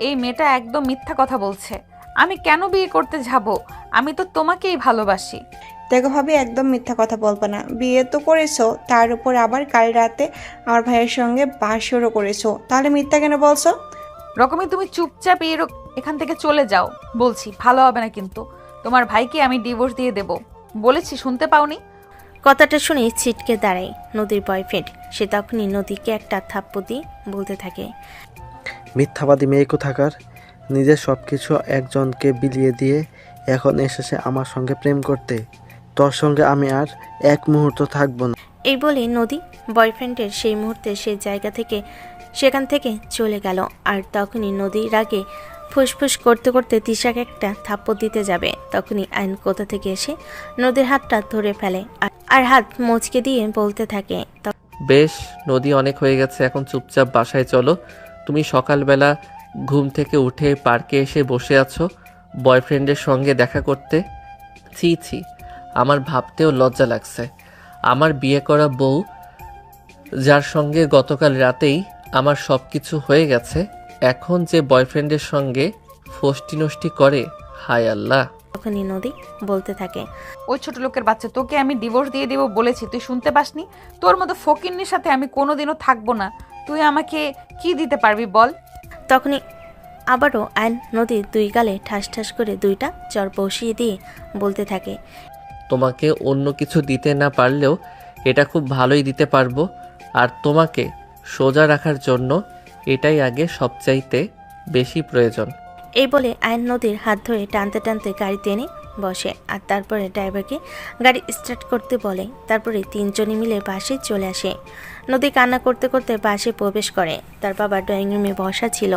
এই মেয়েটা একদম মিথ্যা কথা বলছে। আমি কেন বিয়ে করতে যাব? আমি তো তোমাকেই ভালোবাসি। দেখো ভাবি, একদম মিথ্যা কথা বলবো না। বিয়ে তো করেছো, তার উপর আবার কাল রাতে আমার ভাইয়ের সঙ্গে বাসরও করেছো, তাহলে মিথ্যা কেন বলছো? রকমই তুমি চুপচাপ এখান থেকে চলে যাও বলছি, ভালো হবে না কিন্তু। তোমার ভাইকে আমি ডিভোর্স দিয়ে দেব বলেছি, শুনতে পাওনি? কথাটা শুনে ছিটকে দাঁড়ায় নদীর বয়ফ্রেন্ড। সে তখনই নদীকে একটা থাপ্পড় দিয়ে বলতে থাকে, মিথ্যাবাদী মেয়ে কোথাকার, নিজের সব কিছু একজনকে বিলিয়ে দিয়ে এখন এসেছে আমার সঙ্গে প্রেম করতে। তোর সঙ্গে আমি আর এক মুহূর্ত থাকবো না। এই বলে নদী বয়ফ্রেন্ডের সেই মুহূর্তে সেখান থেকে চলে গেল। আর তখনই নদীর রাগে ফুসফুস করতে করতে তিশাকে একটা থাপ্পড় দিতে যাবে। তখনই আইন কোথা থেকে এসে নদীর হাতটা ধরে ফেলে আর হাত মুচকে দিয়ে বলতে থাকে, বেশ, নদী অনেক হয়ে গেছে, এখন চুপচাপ বাসায় চলো। তুমি সকালবেলা ঘুম থেকে উঠে পার্কে এসে বসে আছো বয়ফ্রেন্ডের সঙ্গে দেখা করতে। ছি ছি, আমার ভাবতেও লজ্জা লাগছে। আমার বিয়ে করা বউ, যার সঙ্গে গতকাল রাতেই আমার সব কিছু হয়ে গেছে, এখন যে বয়ফ্রেন্ডের সঙ্গে ফষ্টি নষ্টি করে, হায় আল্লাহ। তখনই নদী বলতে থাকে, ওই ছোট লোকের বাচ্চা, তোকে আমি ডিভোর্স দিয়ে দেবো বলেছি, তুই শুনতে পাসনি? তোর মতো ফকিন্নির সাথে আমি কোনোদিনও থাকবো না। তুই আমাকে কি দিতে পারবি বল? তখনই আবারও আইন নদীর দুই গালে ঠাস ঠাস করে দুইটা চর বসিয়ে দিয়ে বলতে থাকে, তোমাকে অন্য কিছু দিতে না পারলেও এটা খুব ভালোই দিতে পারবো। আর তোমাকে সোজা রাখার জন্য এটাই আগে সবচাইতে বেশি প্রয়োজন। এই বলে আইন নদীর হাত ধরে টানতে টানতে গাড়িতে এনে বসে আর তারপরে ড্রাইভারকে গাড়ি স্টার্ট করতে বলে। তারপরে তিনজনে মিলে বাসে চলে আসে। নদী কান্না করতে করতে বাসে প্রবেশ করে। তার বাবা ড্রয়িং রুমে বসা ছিল।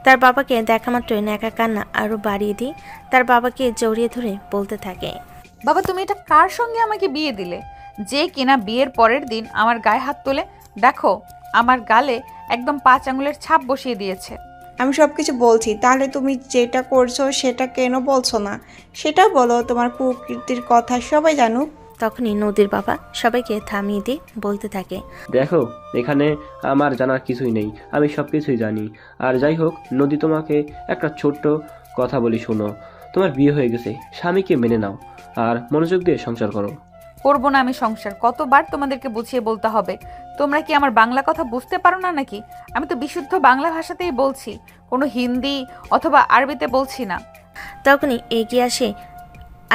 তার বাবাকে দেখা মাত্রই ন্যাকা কান্না আরও বাড়িয়ে দিয়ে তার বাবাকে জড়িয়ে ধরে বলতে থাকে, বাবা, তুমি এটা কার সঙ্গে আমাকে বিয়ে দিলে? যে কিনা বিয়ের পরের দিন আমার গায়ে হাত তোলে, দেখো আমার গালে একদম 5 আঙুলের ছাপ বসিয়ে দিয়েছে। আমি সব কিছু বলছি, তাহলে তুমি যেটা করছো সেটা কেন বলছো না? সেটা বলো, তোমার প্রকৃতির কথা সবাই জানুক। তখনই নদীর বাবা সবাইকে থামিয়ে দিয়ে বলতে থাকে, দেখো, এখানে আমার জানার কিছুই নেই, আমি সব কিছুই জানি। আর যাই হোক নদী, তোমাকে একটা ছোট্ট কথা বলি, শোনো। তোমার বিয়ে হয়ে গেছে, স্বামীকে মেনে নাও আর মনোযোগ দিয়ে সংসার করো। করবো না আমি সংসার? কতবার তোমাদেরকে বুঝিয়ে বলতে হবে? তোমরা কি আমার বাংলা কথা বুঝতে পারো না নাকি? আমি তো বিশুদ্ধ বাংলা ভাষাতেই বলছি, কোনো হিন্দি অথবা আরবিতে বলছি না। তখনই এগিয়ে আসে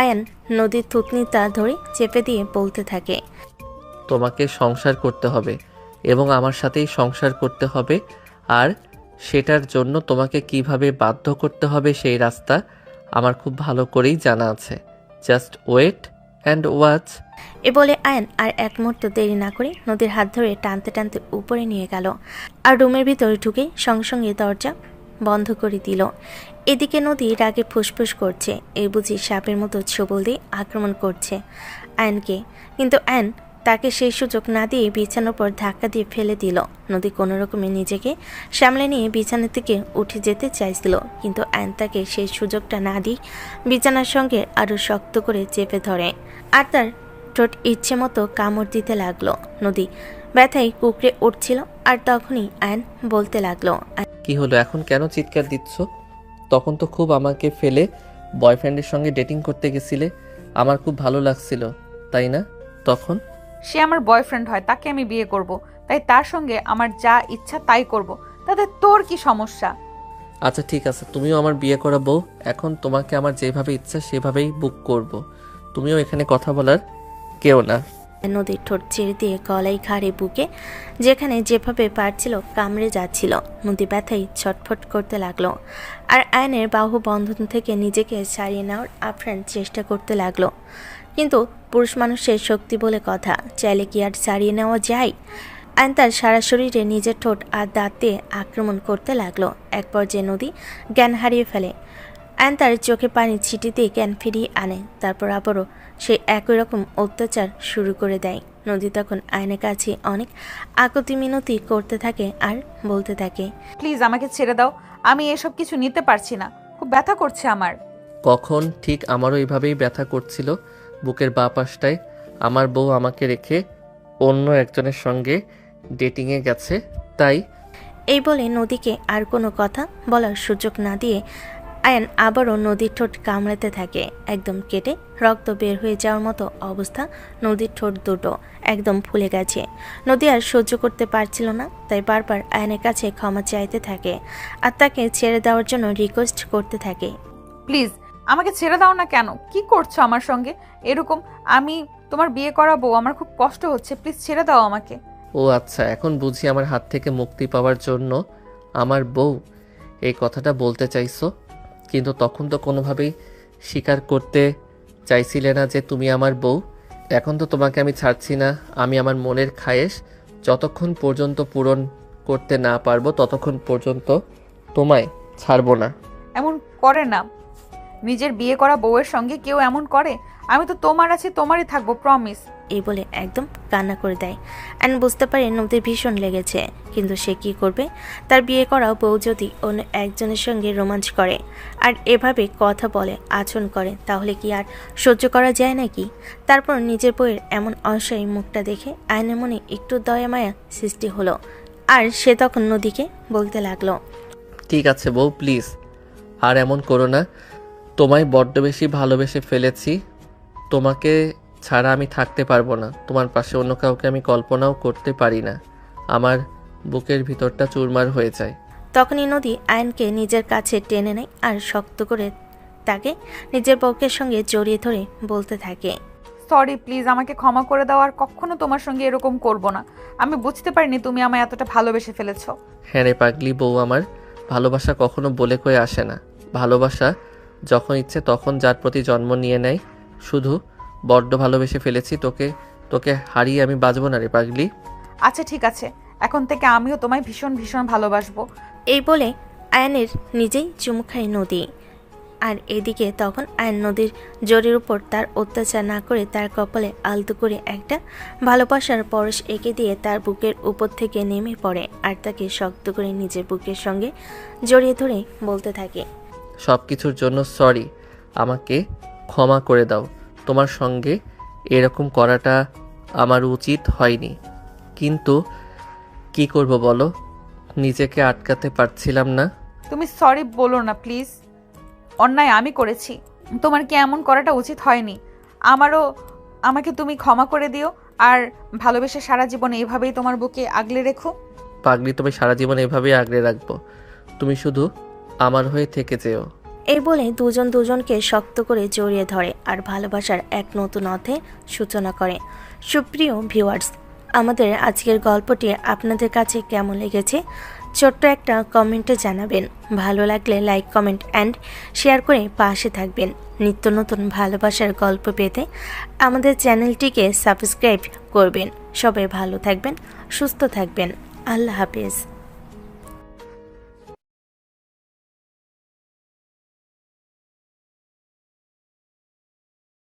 আয়ান নদীর থুতনিটা ধরে চেপে দিয়ে বলতে থাকে, তোমাকে সংসার করতে হবে এবং আমার সাথেই সংসার করতে হবে। আর সেটার জন্য তোমাকে কিভাবে বাধ্য করতে হবে সেই রাস্তা আমার খুব ভালো করেই জানা আছে। Just wait and watch. এ বলে আয়ন আর এক মুহূর্ত দেরি না করে নদীর হাত ধরে টানতে টানতে উপরে নিয়ে গেল আর রুমের ভিতরে ঢুকে সঙ্গে সঙ্গে দরজা বন্ধ করে দিল। এদিকে নদী রাগে ফুসফুস করছে, এই বুঝি সাপের মতো ছোবল দিয়ে আক্রমণ করছে আয়নকে, কিন্তু আয়ন তাকে সেই সুযোগ না দিয়ে বিছানার পর ধাক্কা দিয়ে ফেলে দিল। নদী কোনো রকমে নিজেকে সামলে নিয়ে বিছানা থেকে উঠে যেতে চাইছিল, কিন্তু আয়ন তাকে সেই সুযোগটা না দিয়ে বিছানার সঙ্গে আরও শক্ত করে চেপে ধরে আর তার ঠোঁট ইচ্ছে মতো কামড় দিতে লাগলো। নদী ব্যথায় কুকড়ে উঠছিল আর তখনই আয়ন বলতে লাগলো, কি হলো এখন, কেন চিৎকার দিচ্ছ? তখন তো খুব আমাকে ফেলে বয়ফ্রেন্ডের সঙ্গে ডেটিং করতে গেছিলে, আমার খুব ভালো লাগছিল তাই না? তখন সে আমার বয়ফ্রেন্ড হয়, তাকে আমি বিয়ে করব, তাই তার সঙ্গে আমার যা ইচ্ছা তাই করব, তাতে তোর কি সমস্যা? আচ্ছা ঠিক আছে, তুমিও আমার বিয়ে করা বউ, এখন তোমাকে আমার যেভাবে ইচ্ছা সেভাবেই বুক করব, তুমিও এখানে কথা বলার কেউ না। নদীর ঠোঁট ছেড়ে দিয়ে গলায় ঘাড়ে বুকে যেখানে যেভাবে পারছিল কামড়ে যাচ্ছিল। নদী ব্যথায় ছটফট করতে লাগলো আর আয়নের বাহু বন্ধন থেকে নিজেকে ছাড়িয়ে নেওয়ার আপ্রাণ চেষ্টা করতে লাগলো, কিন্তু পুরুষ মানুষের শক্তি বলে কথা, চাইলে কি আর ছাড়িয়ে নেওয়া যায়? আয়ন তার সারা শরীরে নিজের ঠোঁট আর দাঁত দিয়ে আক্রমণ করতে লাগলো। এক পর্যায়ে নদী জ্ঞান হারিয়ে ফেলে। আয়ন তার চোখে পানি ছিটি দিয়ে জ্ঞান ফিরিয়ে আনে, তারপর আবারও সে একই রকম অত্যাচার শুরু করে দেয়। নদী তখন আয়নের কাছে অনেক আকুতি মিনতি করতে থাকে আর বলতে থাকে, প্লিজ আমাকে ছেড়ে দাও, আমি এসব কিছু নিতে পারছি না, খুব ব্যথা করছে আমার। কখন ঠিক আমারও এইভাবেই ব্যথা করছিল বুকের বাঁ পাশটায়। আমার বউ আমাকে রেখে অন্য একজনের সঙ্গে ডেটিংয়ে গেছে তাই। এই বলে নদীকে আর কোনো কথা বলার সুযোগ না দিয়ে আয়ন আবারও নদীর ঠোঁট কামড়াতে থাকে, একদম কেটে রক্ত বের হয়ে যাওয়ার মতো অবস্থা। নদীর ঠোঁট দুটো একদম ফুলে গেছে। নদী আর সহ্য করতে পারছিল না, তাই বারবার আয়নের কাছে ক্ষমা চাইতে থাকে আর তাকে ছেড়ে দেওয়ার জন্য রিকোয়েস্ট করতে থাকে, প্লিজ আমাকে ছেড়ে দাও না। কেন, কি করছো আমার সঙ্গে এরকম? আমি তোমার বিয়ে করাবো, আমার খুব কষ্ট হচ্ছে, প্লিজ ছেড়ে দাও আমাকে। ও আচ্ছা, এখন বুঝি আমার হাত থেকে মুক্তি পাওয়ার জন্য আমার বউ এই কথাটা বলতে চাইছো, কিন্তু তখন তো কোনোভাবেই স্বীকার করতে চাইছিলে না যে তুমি আমার বউ। এখন তো তোমাকে আমি ছাড়ছি না, আমি আমার মনের খায়েশ যতক্ষণ পর্যন্ত পূরণ করতে না পারবো ততক্ষণ পর্যন্ত তোমায় ছাড়বো না। এমন করে না, নিজের বিয়ে করা বউয়ের সঙ্গে কেউ এমন করে? আমি তো তোমার আছি, তোমারই থাকবো, প্রমিস। এই বলে একদম কান্না করে দেয়। অ্যান্ড বুঝতে পারে নদীর ভীষণ লেগেছে, কিন্তু সে কি করবে? তার বিয়ে করা বউ যদি অন্য একজনের সঙ্গে রোমাঞ্চ করে আর এভাবে কথা বলে আচরণ করে, তাহলে কি আর সহ্য করা যায় নাকি? তারপর নিজের বউয়ের এমন অসহায় মুখটা দেখে আয়নের মনে একটু দয়া মায়া সৃষ্টি হলো আর সে তখন নদীকে বলতে লাগলো, ঠিক আছে বউ, প্লিজ আর এমন করো না, তোমায় বড্ড বেশি ভালোবেসে ফেলেছি, তোমাকে ছাড়া আমি থাকতে পারবো না, তোমার পাশে অন্য কাউকে আমি কল্পনাও করতে পারি না, আমার বুকের ভিতরটা চুরমার হয়ে যায়। তখনই নদী আয়নকে নিজের কাছে টেনে নেয় আর শক্ত করে তাকে নিজের বউকের সঙ্গে জড়িয়ে ধরে বলতে থাকে, সরি, প্লিজ আমাকে ক্ষমা করে দাও, আর কখনো তোমার সঙ্গে এরকম করব না। আমি বুঝতে পারিনি তুমি আমায় এতটা ভালোবেসে ফেলেছো। হ্যাঁ রে পাগলি বউ, আমার ভালোবাসা কখনো বলে কয়ে আসে না, ভালোবাসা যখন ইচ্ছে তখন যার প্রতি জন্ম নিয়ে নেয়। শুধু বড্ড ভালোবেসে ফেলেছি তোকে, তোকে হারিয়ে আমি বাঁচবো না রে পাগলি। আচ্ছা ঠিক আছে, এখন থেকে আমিও তোমায় ভীষণ ভীষণ ভালোবাসবো। এই বলে আয়নের নিজেই চুমু খায় নদী। আর এদিকে তখন আয়ন নদীর জোরের উপর তার অত্যাচার না করে তার কপালে আলতো করে একটা ভালোবাসার পরশ এঁকে দিয়ে তার বুকের উপর থেকে নেমে পড়ে আর তাকে শক্ত করে নিজের বুকের সঙ্গে জড়িয়ে ধরে বলতে থাকে, সব কিছুর জন্য সরি, আমাকে ক্ষমা করে দাও, তোমার সঙ্গে এরকম করাটা আমার উচিত হয়নি, কিন্তু কি করব বলো, নিজেকে আটকাতে পারছিলাম না। তুমি সরি বলো না প্লিজ, অন্যায় আমি করেছি, তোমার কি এমন করাটা উচিত হয়নি। আমাকে তুমি ক্ষমা করে দিও, আর ভালোবেসে সারা জীবন এইভাবেই তোমার বুকে আগলে রেখো। পাগলি, তুমি সারা জীবন এভাবেই আগলে রাখবো, তুমি শুধু আমার হয়ে থেকে যেও। এই বলে দুজন দুজনকে শক্ত করে জড়িয়ে ধরে আর ভালোবাসার এক নতুন অধ্যায়ের সূচনা করে। সুপ্রিয় ভিউয়ার্স, আমাদের আজকের গল্পটি আপনাদের কাছে কেমন লেগেছে ছোট্ট একটা কমেন্টে জানাবেন। ভালো লাগলে লাইক, কমেন্ট অ্যান্ড শেয়ার করে পাশে থাকবেন। নিত্য নতুন ভালোবাসার গল্প পেতে আমাদের চ্যানেলটিকে সাবস্ক্রাইব করবেন। সবাই ভালো থাকবেন, সুস্থ থাকবেন। আল্লাহ হাফেজ।